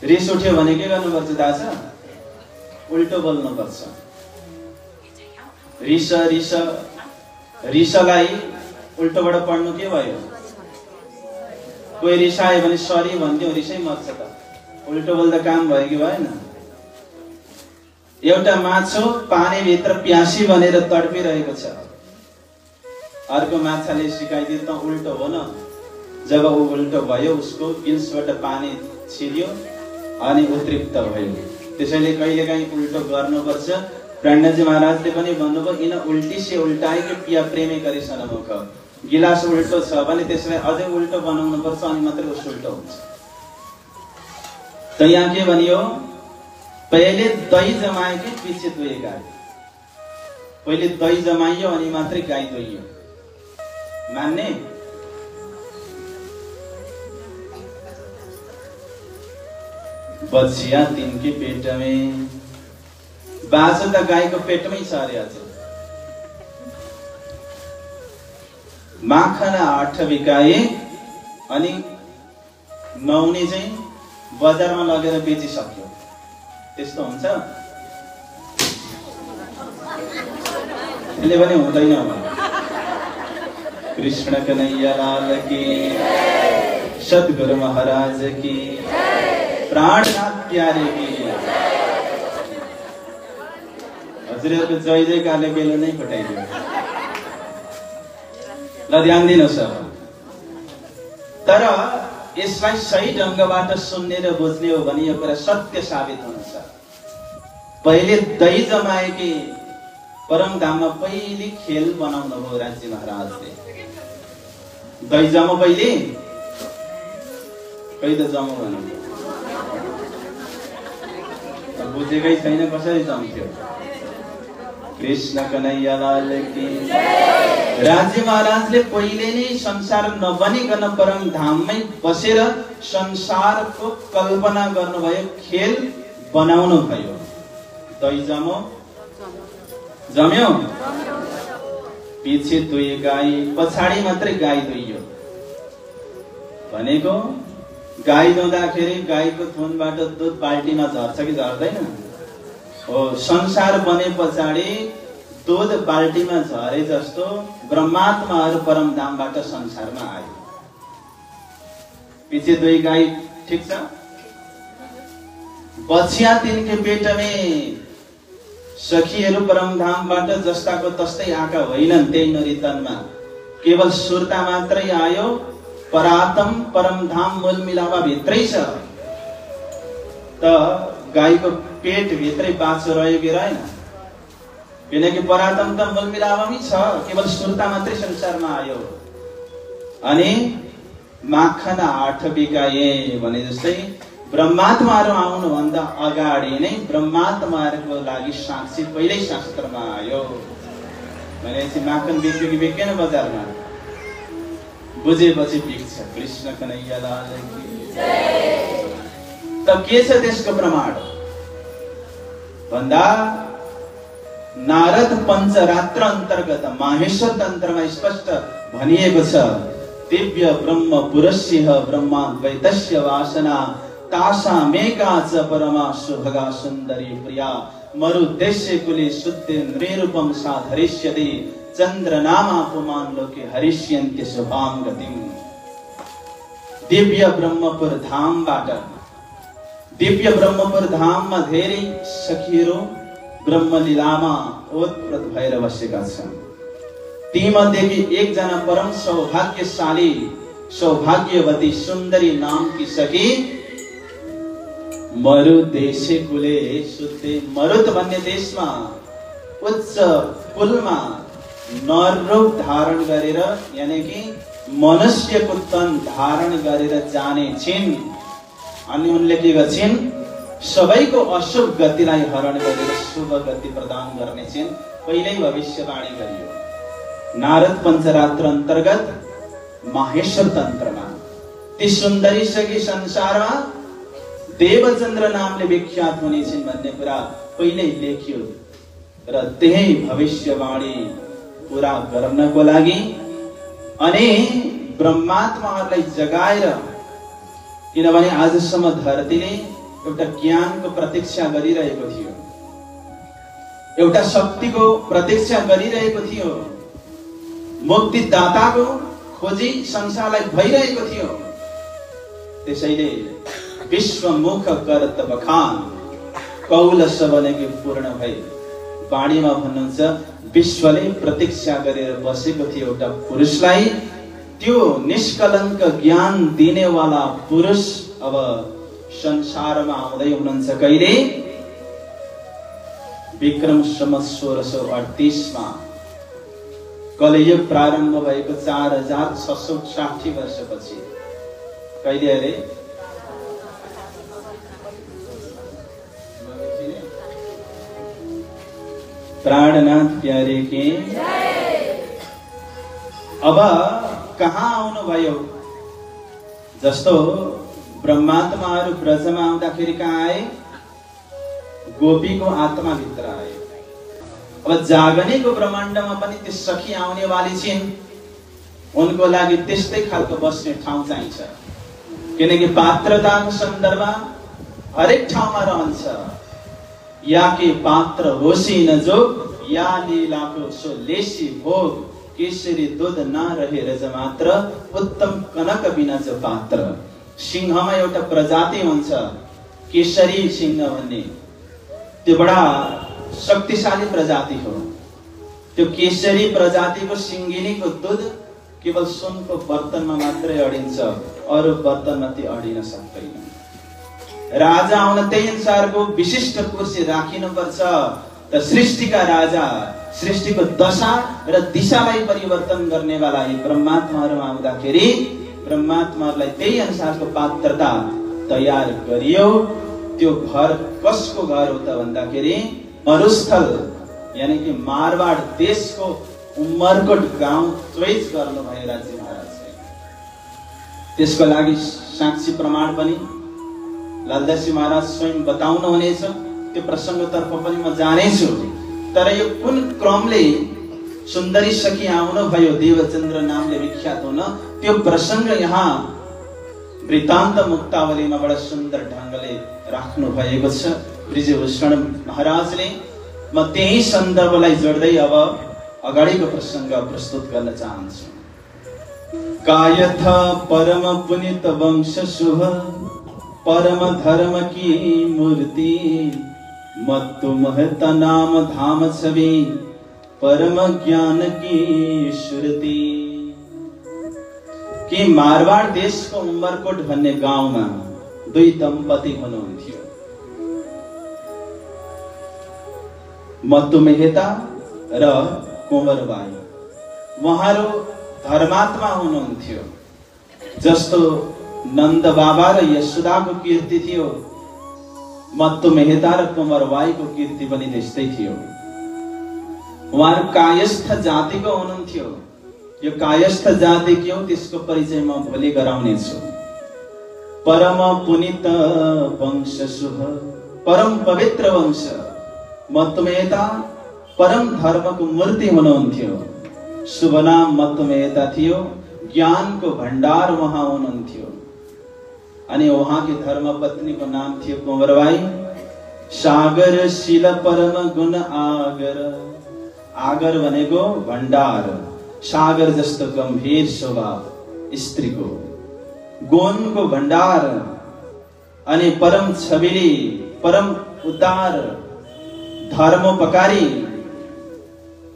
रिस उठ्यो भने के गर्नुपर्छ थाहा छ? उल्टो बोल्नुपर्छ। रिसलाई उल्टोबाट पढ्नु के भयो? कोही रिसायो भने सरी भन्थ्यो, रिसै मर्छ त। उल्टो बोल्दा काम भयो कि भएन? एउटा माछो पानीभित्र प्यासी बनेर तडपिरहेको छ, अर्को माछाले सिकाइदियो त उल्टो हो न। जब ऊ उल्टो भयो, उसको गिल्सबाट पानी छिर्यो अनि उत्तृप्त भयो। त्यसैले कहिलेकाहीँ उल्टो गर्नुपर्छ। प्रणजी महाराजले पनि भन्नुभयो, इन उल्टी से उल्टाए कि पिया प्रेमी गरी सनमुख। गिलास उल्टो छ भने त्यसलाई अझै उल्टो बनाउनु पर्छ, अनि मात्रै उस उल्टो हुन्छ। त यहाँ के भनियो? पहिले दही जमाए कि पछि दुहे गाई। पहिले दही जमाइयो अनि मात्रै गाई दुहियो। मान्ने? बच्चिया तिनके पेट में, बाछो त गाईको पेटमै छ अरे। आज माखन 8 बिकाए अनि 9 चाहिँ बजारमा लगेर बेचिसक्यो। त्यस्तो हुन्छ? त्यसले पनि हुँदैन होला। कृष्ण कन्हैया लाल की, सद्गुरु महाराज की, प्राणनाथ प्यारे की। हजुरहरुको जय जयकारले बेलो नै फटाइदियो। ल ध्यान दिनुहोस्। तर यसलाई सही ढंगबाट सुन्ने र बुझ्ने हो भने यो कुरा सत्य साबित हुन्छ। पहिले दही जमाए कि परम धाममा पहिले खेल बनाउनु भयो राज्य महाराजले। दही जमो पहिले, कही त जमो भन्नु बुझेकै छैन, कसरी जम्थ्यो? कृष्ण कन्हैया लाल की। राज्य महाराजले पहिले नै संसार नबनिकन परम धाममै बसेर संसारको कल्पना गर्नुभयो, खेल बनाउनु भयो। दही जमो, जम्यो, पछि दुई गाई, पछाडि मात्रै गाई दुइयो। भनेको गाई दुहुँदाखेरि गाईको थुनबाट दुध बाल्टीमा झर्छ कि झर्दैन? हो, संसार बने पछाडि दुध बाल्टीमा झरे जस्तो ब्रह्मात्माहरू परम धामबाट संसारमा आयो। पछि दुई गाई, ठीक छ? बछिया तिनके पेट में, सखीहरू परम धामबाट जस्ताको तस्तै आका होइनन्। त्यही नरितनमा केवल सुरता मात्रै आयो। परातम परम धाम मूल मिलावा भित्रै छ। त गाईको पेट भित्रै बाछो रह्यो कि रहेन? किनकि परातम त मूल मिलावामै छ, केवल सुरता मात्रै संसारमा आयो। अनि माखन 8 बिकाए भने जस्तै ब्रह्मात्माहरू आउनुभन्दा अगाडि नै ब्रह्मात्माहरूको लागि साक्षी पहिल्यै शास्त्रमा आयो। भनेपछि माखन बिक्यो कि बिकेन बजारमा? बुझेपछि बिक्छ। कृष्ण कन्हैया लाल की जय। त के छ त्यसको प्रमाण भन्दा नारद पञ्चरात्र अन्तर्गत माहेश्वर तन्त्रमा स्पष्ट भनिएको छ, दिव्य ब्रह्म पुरस्यः ब्रह्माद्वैतस्य वासना तासामेका च परमा सुभगा सुन्दरी प्रिया मरुदेशे कुले शुद्ध नृरूपम साधरिष्यति चन्द्रनामा पुमान लोके हरिष्यन्ति शुभां गतिम। दिव्य ब्रह्मपुर धामबाट, दिव्य ब्रह्मपुर धाममा धेरै सखीहरू ब्रह्मलीलामा ओतप्रोत भएर बसेका छन्। तीमध्येकी एकजना परम सौभाग्यशाली सौभाग्यवती सुन्दरी नामकी सखी मरुदेशे कुले शुद्धे, मरुत भन्ने देशमा उच्च कुलमा नररूप धारण गरेर, यानी कि मनुष्यको तन धारण गरेर जाने छिन्। अनि उनले के गर्छिन्? सबैको अशुभ गतिलाई हरण गरेर शुभ गति प्रदान गर्ने छिन्। पहिल्यै भविष्यवाणी गरियो। नारद पञ्चरात्र अन्तर्गत माहेश्वर तन्त्रमा ती सुन्दरी सकी संसारमा देवचन्द्र नामले विख्यात हुने छिन् भन्ने कुरा पहिल्यै लेखियो र त्यही भविष्यवाणी पूरा गर्नको लागि अनि ब्रह्मात्माहरूलाई जगाएर, किनभने आजसम्म धरतीले एउटा ज्ञानको प्रतीक्षा गरिरहेको थियो, एउटा शक्तिको प्रतीक्षा गरिरहेको थियो, मुक्तिदाताको खोजी संसारलाई भइरहेको थियो। त्यसैले विश्वमुख करत बखान कौलस बनेको पूर्ण भई वाणीमा भन्नुहुन्छ विश्वले प्रतीक्षा गरेर बसेको थियो एउटा पुरुषलाई। त्यो निष्कलङ्क ज्ञान दिनेवाला पुरुष अब संसारमा आउँदै हुनुहुन्छ। कहिले? विक्रम सम्वत 1638 मा कलियुग प्रारम्भ भएको 4660 वर्षपछि। कहिले अरे? प्राणनाथ प्यारे के अब कहाँ आउनुभयो? जस्तो ब्रह्मात्माहरू ब्रजमा आउँदाखेरि कहाँ आए? गोपीको आत्माभित्र आए। अब जागनेको ब्रह्माण्डमा पनि त्यो सखी आउने वाली छिन्। उनको लागि त्यस्तै खालको बस्ने ठाउँ चाहिन्छ, किनकि पात्रताको सन्दर्भ हरेक ठाउँमा रहन्छ। या के पात्र होसी न जोग, या लीलाको सो लेसी भोग, केसरी दूध न रहे रज मात्र, उत्तम कनक बिना जो पात्र। सिंहमा एउटा प्रजाति हुन्छ केसरी सिंह भन्ने, त्यो बडा शक्तिशाली प्रजाति हो। त्यो केसरी प्रजातिको सिंगिनीको दूध केवल सुनको बर्तनमा मात्रै अडिन्छ, अरू बर्तनमा त्यो अडिन सक्दैन। राजा आउन त्यही अनुसारको विशिष्ट कुर्सी राखिनुपर्छ। त सृष्टिका राजा, सृष्टिको दशा र दिशालाई परिवर्तन गर्नेवाला यी ब्रह्मात्माहरू आउँदाखेरि ब्रह्मात्माहरूलाई त्यही अनुसारको पात्रता तयार गरियो। त्यो घर कसको घर हो त भन्दाखेरि मरुस्थल यानी कि मारवाड देशको उमरकोट गाउँ चोइस गर्नुभयो राज्य महाराजले। त्यसको लागि साक्षी प्रमाण पनि लालदासी महाराज स्वयं बताउनु हुनेछ। त्यो प्रसङ्गतर्फ पनि म जानेछु। तर यो कुन क्रमले सुन्दरी सखी आउनुभयो देवचन्द्र नामले विख्यात हुन, त्यो प्रसङ्ग यहाँ वृत्तान्त मुक्तावलीमा बडा सुन्दर ढङ्गले राख्नु भएको छ ब्रिजभूषण महाराजले। म त्यही सन्दर्भलाई जोड्दै अब अगाडिको प्रसङ्ग प्रस्तुत गर्न चाहन्छु। कायथ परम पुनित वंश शुभ, परम धर्म की मूर्ति, मत्तु महता नाम धाम छवि, परम ज्ञान की श्रुति। कि मारवाड देशको उमरकोट भन्ने गाउँमा दुई दम्पति हुनुहुन्थ्यो, मत्तु मेहता र कुँवरबाई। उहाँहरू धर्मात्मा हुनुहुन्थ्यो। जस्तो नन्द बाबा र यशोदाको कीर्ति थियो, मत्तु मेहता र कुँवरबाईको कीर्ति पनि त्यस्तै थियो। उहाँहरू कायस्थ जातिको हुनुहुन्थ्यो। यो कायस्थ जाति के हो त्यसको परिचय म भोलि गराउनेछु। परम पुनित वंश शुभ, परम पवित्र वंश। मत्तु मेहता परम धर्मको मूर्ति हुनुहुन्थ्यो। शुभ नाम मत्तु मेहता थियो, ज्ञानको भण्डार उहाँ हुनुहुन्थ्यो। अनि उहाँकी धर्मपत्नीको नाम थियो कुँवरबाई। सागर शिल परम गुण आगर। आगर भनेको भण्डार, सागर जस्तो गम्भीर स्वभाव स्त्रीको, गुणको भण्डार। अनि परम छबिली, परम उदार, धर्मोपकारी,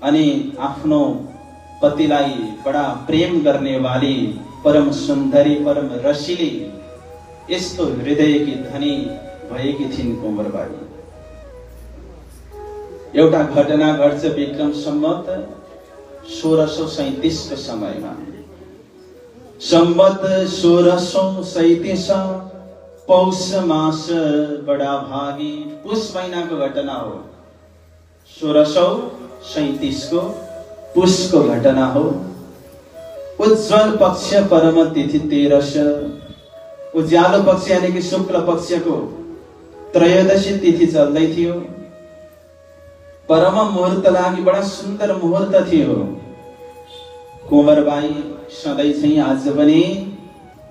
अनि आफ्नो पतिलाई बडा प्रेम गर्ने वाली, परम सुन्दरी, परम रसिली, यस्तो हृदयकी धनी भएकी थिइन् कुँवरबाई। एउटा घटना घट्छ विक्रम सम्वत 1637 को समयमा। सम्वत 1637 पौष मास बडा भागी, पुष महिनाको घटना हो। 1637 को पुषको घटना हो। उज्जवल पक्ष परम तिथि 13 उज्यालो पक्ष यानी कि शुक्ल पक्षको त्रयोदशी तिथि चल्दै थियो। परम मुहूर्त लागि बडा सुन्दर मुहूर्त थियो। कुँवरबाई सधैँ चाहिँ आज पनि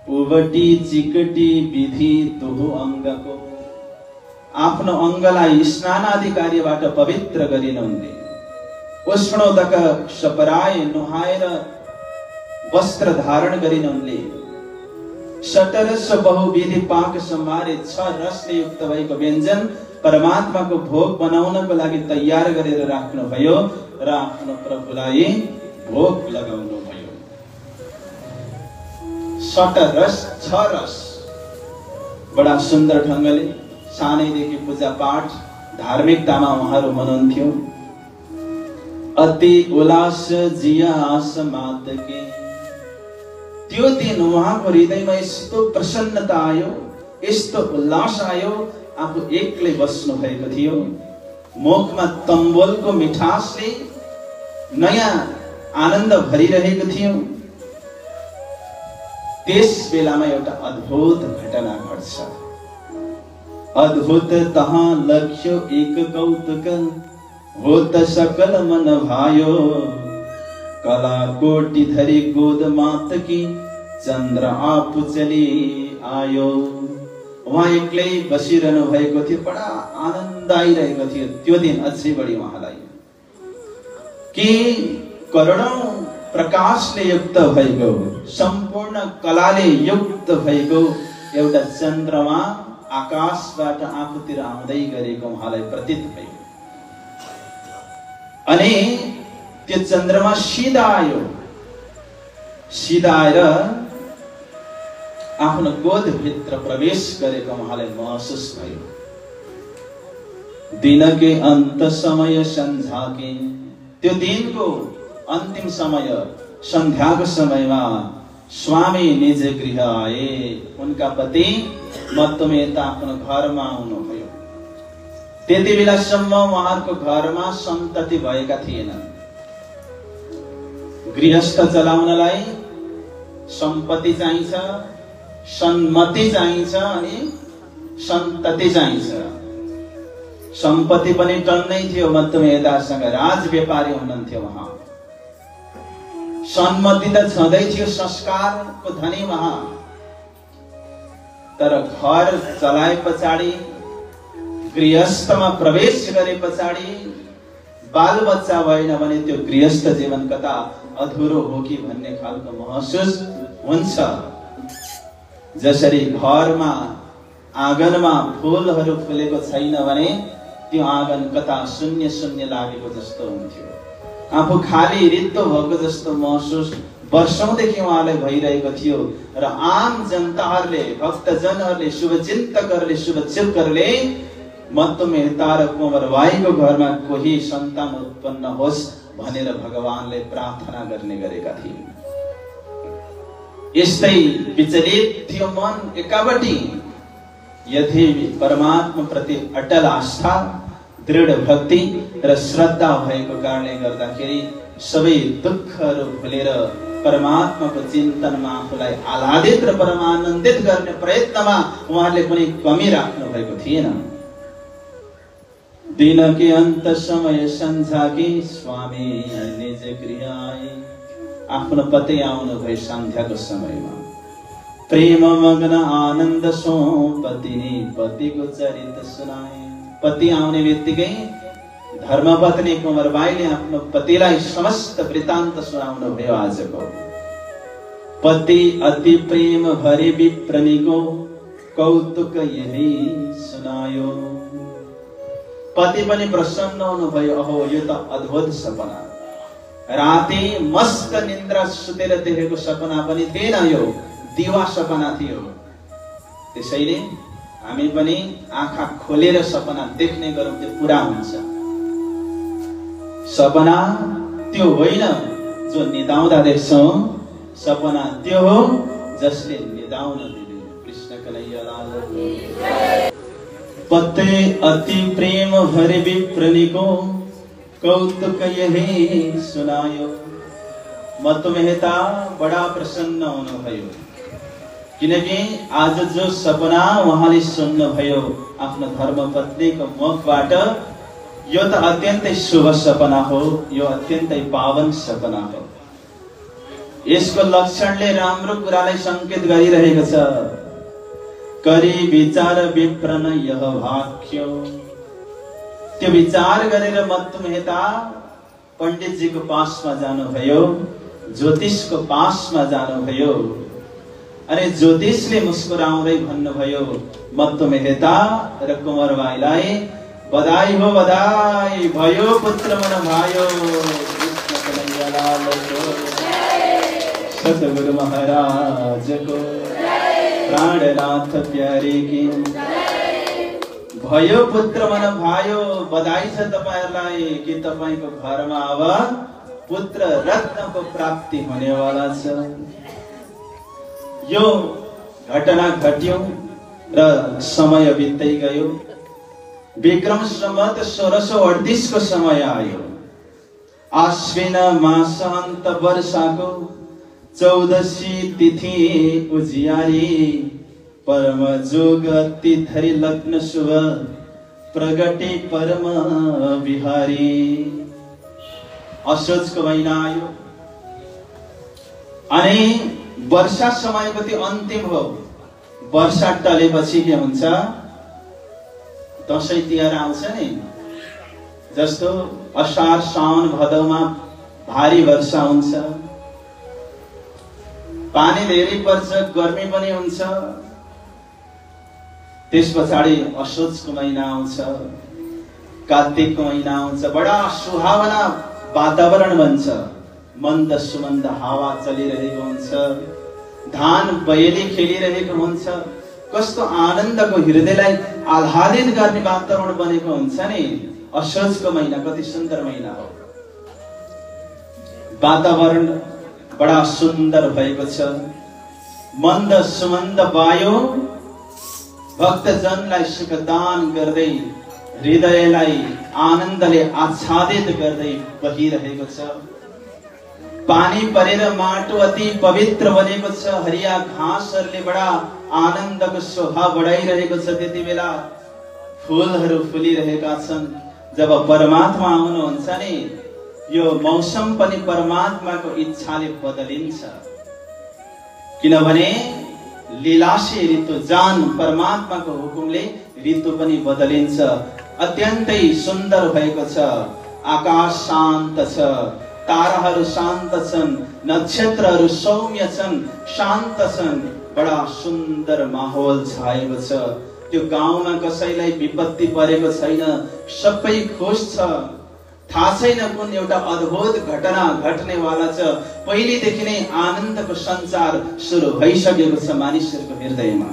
उभटी चिकटी विधि दोहो अङ्गको आफ्नो अङ्गलाई स्नान आदि कार्यबाट पवित्र गरिनुहुन्थे। उष्णोदक सपराए नुहाएर वस्त्र धारण गरिनुहुन्थे। षटरस बहुविधि पाक सम्हारे 6 रसले युक्त भएको व्यञ्जन परमात्माको भोग बनाउनको लागि तयार गरेर राख्नुभयो र आफ्नो प्रभुलाई भोग लगाउनु भयो। षटरस 6 रस बडा सुन्दर ढङ्गले सानैदेखि पूजा पाठ धार्मिकतामा उहाँहरू हुनुहुन्थ्यो। अति उल्लास जिया समातके त्यो दिन उहाँको हृदयमा यस्तो प्रसन्नता आयो, यस्तो उल्लास आयो, आफू एक्लै बस्नु भएको थियो। मुखमा तम्बोलको मिठासले नयाँ आनन्द भरिरहेको थियो। त्यस बेलामा एउटा अद्भुत घटना घट्छ। अद्भुत तहाँ लक्ष्य एक कौतुक होत सकल मन भायो कला कोटि धरी गोद मात की चन्द्र आफू चली आयो। उहाँ एक्लै बसिरहनु भएको थियो। बडा आनन्द आइरहेको थियो त्यो दिन अझै बढी उहाँलाई कि करोडौं प्रकाशले युक्त भएको सम्पूर्ण कलाले युक्त भएको एउटा चन्द्रमा आकाशबाट आफूतिर आउँदै गरेको उहाँलाई प्रतीत भयो। अनि त्यो चन्द्रमा सिधा आयो। सिधा आएर आफ्नो गोदभित्र प्रवेश गरेको उहाँलाई महसुस भयो। दिनके अन्त समय सन्ध्याके त्यो दिनको अन्तिम समय सन्ध्याको समयमा स्वामी निज गृह आए। उनका पति मत्तमेता आफ्नो घरमा आउनुभयो। त्यति बेलासम्म उहाँहरूको घरमा सन्तति भएका थिएनन्। गृहस्थ चलाउनलाई सम्पत्ति चाहिन्छ, सन्मति चाहिन्छ अनि सन्तति चाहिन्छ। सम्पत्ति पनि टन्नै थियो मत्तमेतासँग, राज व्यापारी हुनुहुन्थ्यो उहाँ। सन्मति त छँदै थियो, संस्कारको धनी उहाँ। तर घर चलाए पछाडि, गृहस्थमा प्रवेश गरे पछाडि बाल बच्चा भएन भने त्यो गृहस्थ जीवन कता अधुरो हो कि भन्ने खालको महसुस हुन्छ। जसरी घरमा आँगनमा फूलहरू फुलेको छैन भने त्यो आँगन कता शून्य शून्य लागेको जस्तो हुन्थ्यो। आफू खाली रित्तो भएको जस्तो महसुस वर्षौंदेखि उहाँलाई भइरहेको थियो। र आम जनताहरूले, भक्तजनहरूले, शुभचिन्तकहरूले, शुभचिन्तकहरूले मत्तमेता र कुँवरबाईको घरमा कोही सन्तान उत्पन्न होस् भनेर भगवानले प्रार्थना गर्ने गरेका थिए। यस्तै विचलित थियो मन एकापट्टि। यदि परमात्मा प्रति अटल आस्था, दृढ भक्ति र श्रद्धा भएको कारणले गर्दाखेरि सबै दुःखहरू भुलेर परमात्माको चिन्तनमा आफूलाई आह्लादित र परमानन्दित गर्ने प्रयत्नमा उहाँले कुनै कमी राख्नु भएको थिएन। दिनके अन्त समय सन्ध्याकी स्वामी निज गृह आए। आफ्नो पति आउनु भयो सन्ध्याको समयमा। प्रेम मग्न आनन्द सो पतिनी पतिको चरित्र सुनाए। पति आउने बित्तिकै धर्मपत्नी कुँवरबाईले आफ्नो पतिलाई समस्त वृत्तान्त सुनाउनु भयो। आजको पति अति प्रेम भरे विप्रनीको कौतुक यही सुनायो। पति पनि प्रसन्न हुनुभयो। अहो यो त अद्भुत सपना। राति मस्त निन्द्रा सुतेर देखेको सपना पनि थिएन, यो दिवा सपना थियो। त्यसैले हामी पनि आँखा खोलेर सपना देख्ने गरौँ, त्यो पुरा हुन्छ। सपना त्यो होइन जो निदाउँदा देख्छौँ, सपना त्यो हो जसले निदाउन दिँदैन। कृष्ण कन्हैया लाल की। पते अति प्रेम भरे विप्रनीको कौतुक यही सुनायो। मत्तु मेहता बडा प्रसन्न हुनुभयो, किनकि आज जो सपना उहाँले सुन्नुभयो आफ्नो धर्मपत्नीको मुखबाट, यो त अत्यन्तै शुभ सपना हो, यो अत्यन्तै पावन सपना हो। यसको लक्षणले राम्रो कुरालाई संकेत गरिरहेको छ। करी विचार विप्रन यह भाग्यो। त्यो विचार गरेर मत्तु मेहता पण्डितजीको पासमा जानुभयो, ज्योतिषको पासमा जानुभयो। अनि ज्योतिषले मुस्कुराउँदै भन्नुभयो, मत्तु मेहता र कुँवरबाईलाई बधाई हो, बधाई भयो, पुत्र मन भायो। कृष्ण कन्हैया लाल को, सतगुरु महाराज को, प्राणनाथ प्यारे की भयो, पुत्र मन भायो। बधाई छ तपाईहरुलाई कि तपाईको घरमा अब पुत्र रत्नको प्राप्ति हुनेवाला छ। यो घटना घट्यो र समय बित्दै गयो। विक्रम संवत 1638 को समय आयो। आश्विन मासान्त वर्षाको 14 तिथि उजियारी, परम जोग तिथि लग्न शुभ, प्रगटे परम बिहारी। असोजको महिना आयो अनि वर्षा समयको त्यो अन्तिम हो। वर्षा टलेपछि के हुन्छ, दशैं तिहार आउँछ नि। जस्तो असार साउन भदौमा भारी वर्षा हुन्छ, पानी धेरै पर्छ, गर्मी पनि हुन्छ। त्यस पछाडि असोजको महिना आउँछ, कार्तिकको महिना आउँछ। बडा सुहावना वातावरण बन्छ, मन्द सुमन्द हावा चलिरहेको हुन्छ, धान बयली खेलिरहेको हुन्छ। कस्तो आनन्दको हृदयलाई आह्लादित गर्ने वातावरण बनेको हुन्छ नि। असोजको महिना कति सुन्दर महिना हो। वातावरण बडा सुन्दर भएको छ। मन्द सुमन्द वायु भक्तजनलाई सुखदान गर्दै, हृदयलाई आनन्दले आच्छादित गर्दै बगिरहेको छ। पानी परेर माटो अति पवित्र बनेको छ। हरिया घाँसहरूले बडा आनन्दको शोभा बढाइरहेको छ। त्यति बेला फूलहरू फुलिरहेका छन्। जब परमात्मा आउनुहुन्छ नि, यो मौसम पनि परमात्माको इच्छाले बदलिन्छ। किनभने लीलासी ऋतु जान, परमात्माको हुकुमले ऋतु पनि बदलिन्छ। अत्यन्तै सुन्दर भएको छ। आकाश शान्त छ, ताराहरू शान्त छन्, नक्षत्रहरू सौम्य छन्, शान्त छन्। बडा सुन्दर माहौल छाएको छ। त्यो गाउँमा कसैलाई विपत्ति परेको छैन, सबै खुश छ। थाहा छैन कुन एउटा अद्भुत घटना घट्नेवाला छ। पहिलेदेखि नै आनन्दको सञ्चार सुरु भइसकेको छ मानिसहरूको हृदयमा।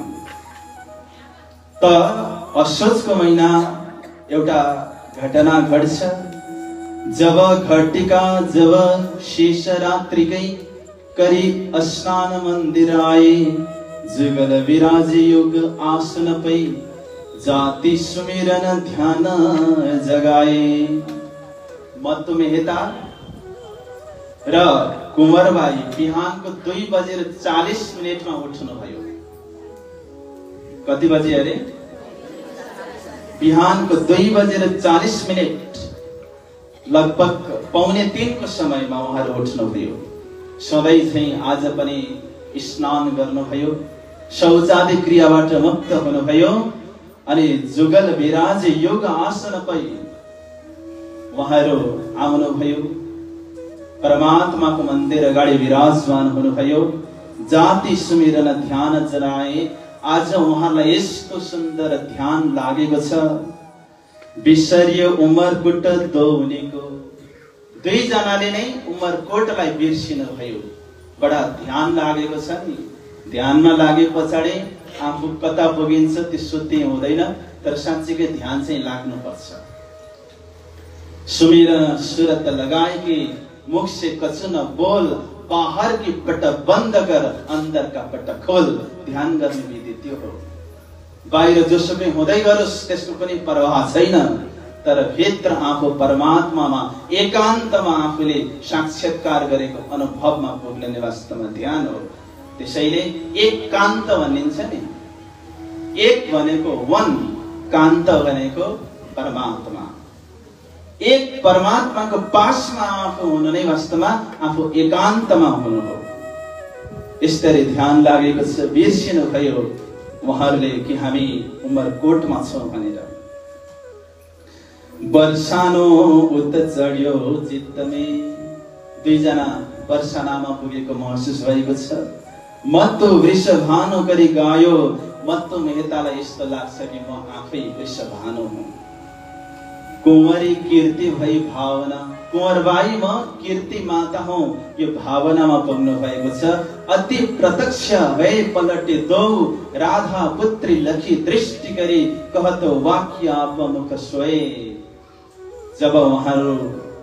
त असोजको महिना एउटा घटना घट्छ। जब घटिका जब शेष रात्रिकै करी स्नान मन्दिर आए, जुगल विराजे योग आसन पै, जाति सुमिरन ध्यान जगाए। मत्तु मेहता र कुँवरबाई बिहानको 2:40 उठ्नुभयो। कति बजे अरे? बिहानको 2:40, लगभग 2:45 को समयमा उहाँहरू उठ्नुभयो। सधैँ चाहिँ आज पनि स्नान गर्नुभयो, शौचादि क्रियाबाट मुक्त हुनुभयो अनि जुगल विराज योग आसन पै उहाँहरू आउनुभयो। परमात्माको मन्दिर अगाडि विराजमान हुनुभयो। जाति सुमिरन ध्यान जनाए। आज उहाँलाई यस्तो सुन्दर ध्यान लागेको छ। बिसरियो उमरकोट दौनीको। दुईजनाले नै उमरकोटलाई बिर्सिनु भयो। बडा ध्यान लागेको छ नि। ध्यानमा लागे पछाडि आफू कता पुगिन्छ त्यसो त्यही हुँदैन, तर साँच्चीकै ध्यान चाहिँ लाग्नुपर्छ। सुमिरन सुरत लगाए कि मुख से कछु न बोल, बाहर की पट बंद कर, अंदर का पट खोल। ध्यान गर्ने विधि त्यो हो। बाहिर जोसुकै हुँदै गरोस् त्यसको पनि परवाह छैन, तर भित्र आफू परमात्मामा एकान्तमा आफूले साक्षात्कार गरेको अनुभवमा पुग्ने नै वास्तवमा ध्यान हो। त्यसैले एकान्त भनिन्छ नि, एक भनेको वन, कान्त भनेको परमात्मा। एक परमात्माको पासमा आफू हुनु नै वास्तवमा आफू एकान्तमा हुनु हो। यसरी ध्यान लागेको छ, बिर्सिनु भयो उहाँहरूले कि हामी उमरकोटमा छौँ भनेर। वर्षानो उत चढ्यो चित्तमे, दुईजना वर्षानामा पुगेको महसुस भएको छ। मत्तु वृषभानु गरी गायो, मत्तु मेहतालाई यस्तो लाग्छ कि म आफै वृषभानु हुँ। कुंवरी कीर्ति भई भावना, कुंवरबाई म कीर्ति माता हूँ, यो भावनामा पुग्नु भएको छ। अति प्रत्यक्ष भए पलटे दो, राधा पुत्री लखी दृष्टि गरी कहतो वाक्य आप मुख सोए। जब उहाँहरू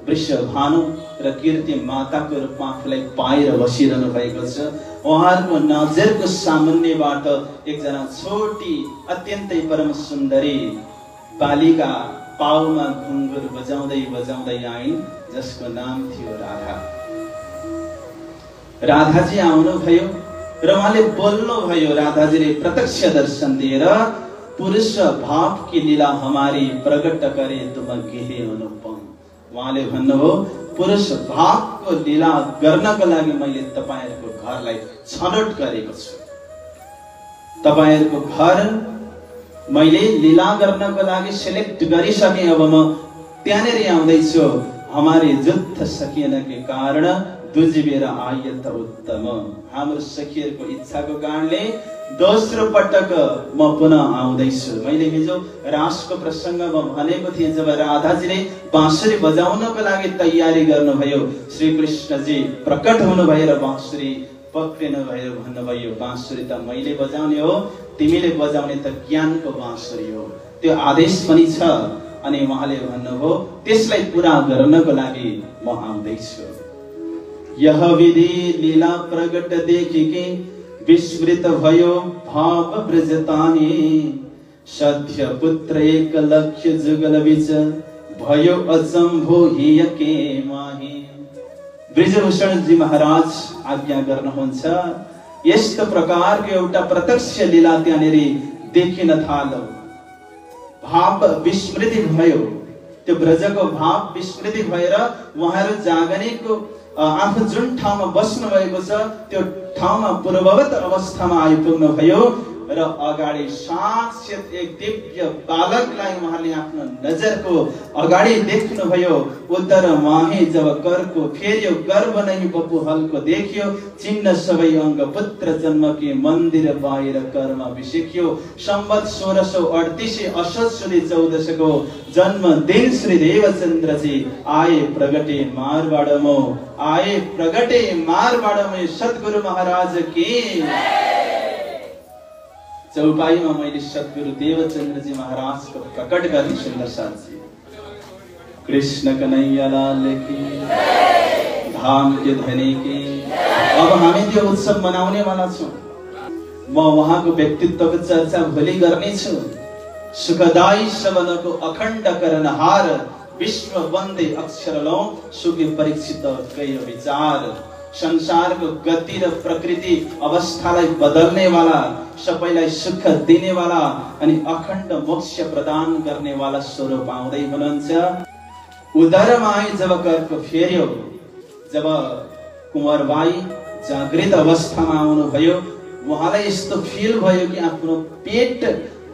वृषभानु र कीर्ति माताको रूपमा आफूलाई पाएर बसिरहनु भएको छ, उहाँहरूको नजरको सामुन्नेबाट एकजना छोटी अत्यन्तै परम सुन्दरी बालिका पाउमा घुङ्गुर बजाउँदै बजाउँदै आइन्, जसको नाम थियो राधा। राधाजी आउनुभयो र उहाँले बोल्नुभयो, राधाजीले प्रत्यक्ष दर्शन दिएर पुरुष भाव की लीला हमारी प्रकट करे तुम गेहे अनुपम। उहाँले भन्नुभयो पुरुष भावको लीला गर्नको लागि मैले तपाईहरुको घरलाई छनौट गरेको छु। तपाईहरुको घर मैले लीला गर्नको लागि सिलेक्ट गरिसके, अब म त्यहाँनेर आउँदैछु। हमारे युद्ध सकिएन के कारण दुजिबेर आए त उत्तम। हाम्रो सखीहरुको इच्छाको कारणले दोस्रो पटक म पुनः आउँदैछु। मैले हिजो रासको प्रसंगमा भनेको थिएँ, जब राधाजीले बाँसुरी बजाउनको लागि तयारी गर्नुभयो, श्री कृष्णजी प्रकट हुनुभयो र बाँसुरी पक्रिनु भयो, भन्नुभयो बाँसुरी त मैले बजाउने हो, तिमीले बजाउने त ज्ञानको बाँसुरी हो। त्यो आदेश पनि छ। अनि उहाँले भन्नुभयो त्यसलाई पूरा गर्नको लागि म आउँदैछु। यह विधि लीला प्रकट देखिके विस्मृत भयो भाव ब्रजतानी। सत्य पुत्र एक लक्ष्य जुगल बिच भयो अचम्भो हिय के माही। ब्रजभूषण जी महाराज आज्ञा गर्नुहुन्छ, यस्तो प्रकारको एउटा प्रत्यक्ष लीला त्यहाँनेर देखिन थाल्यो। भाव विस्मृति भयो, त्यो ब्रजको भाव विस्मृति भएर उहाँहरू जागनेको आफू जुन ठाउँमा बस्नु भएको छ त्यो ठाउँमा पूर्ववत अवस्थामा आइपुग्नु भयो र अगाडि साक्षात एक दिव्य बालकलाई उहाँले आफ्नो नजरको अगाडि देख्नु भयो। उदर माहे जब करको फेर्यो, गर्भ नहीं बपु हलको देखियो। चिन्ह सबै अंग पुत्र जन्म के मन्दिर बाहिर कर्म विसेक्यो। संवत 1638 असोज सुदी 14 को जन्म दिन श्री देवचंद्र जी आए प्रगटे मारवाड़मो। आए प्रगटे मारवाड़मो सद्गुरु महाराज की। चौपाईमा मैले सद्गुरु देवचंद्र जी महाराज को प्रकट गर्ने सुन्दर साथी। कृष्ण कन्हैया लाल की, धाम के धनी की। अब हामी त्यो उत्सव मनाउने वाला छौं। म उहाँको व्यक्तित्वको चर्चा भोलि गर्नेछु। सुखदायी सबनको अखण्ड करनहार, विश्व वन्दे अक्षर लौ सुखी परीक्षित गयो विचार। संसारको गति र प्रकृति अवस्थालाई बदल्ने वाला, सबैलाई सुख दिने वाला अनि अखण्ड मोक्ष प्रदान गर्ने वाला स्वरूप आउँदै हुनुहुन्छ। उदरमा आई जब करको फेर्यो, जब कुंवरबाई जागृत अवस्थामा आउनुभयो, उहाँलाई यस्तो फिल भयो कि आफ्नो पेट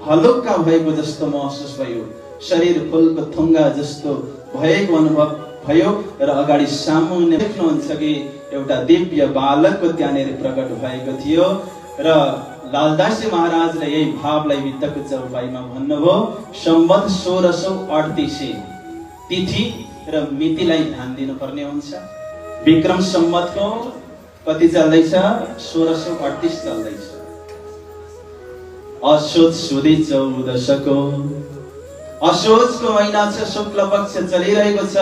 हलुक्का भएको जस्तो महसुस भयो। शरीर फुलको थुङ्गा जस्तो भएको अनुभव भयो र अगाडि सामुन्ने देख्नुहुन्छ कि एउटा दिव्य बालकको त्यहाँनेर प्रकट भएको थियो। र लालदासी महाराजले यही भावलाई वित्तको चौपाईमा भन्नुभयो। संवत 1638 तिथि र मितिलाई ध्यान दिनुपर्ने हुन्छ। विक्रम संवतको कति चल्दैछ? 1638 चल्दैछ। असोज सुदी 14 को, असोजको महिना छ, शुक्ल पक्ष चलिरहेको छ।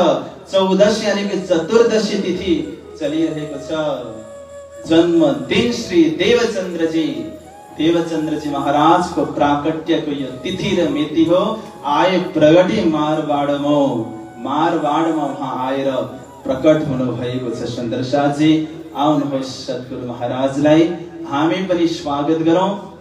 14 यानी कि चतुर्दशी तिथि चलिरहेको छ। जन्म दिन श्री देवचंद्र जी देवचन्द्रजी महाराजको प्राकट्यको यो तिथि र मिति हो। आए प्रगटी मारवाडमा उहाँ आएर प्रकट हुनु भएको छ। सुन्दर साथजी, आउनुहोस् सद्गुरु महाराजलाई हामी पनि स्वागत गरौं।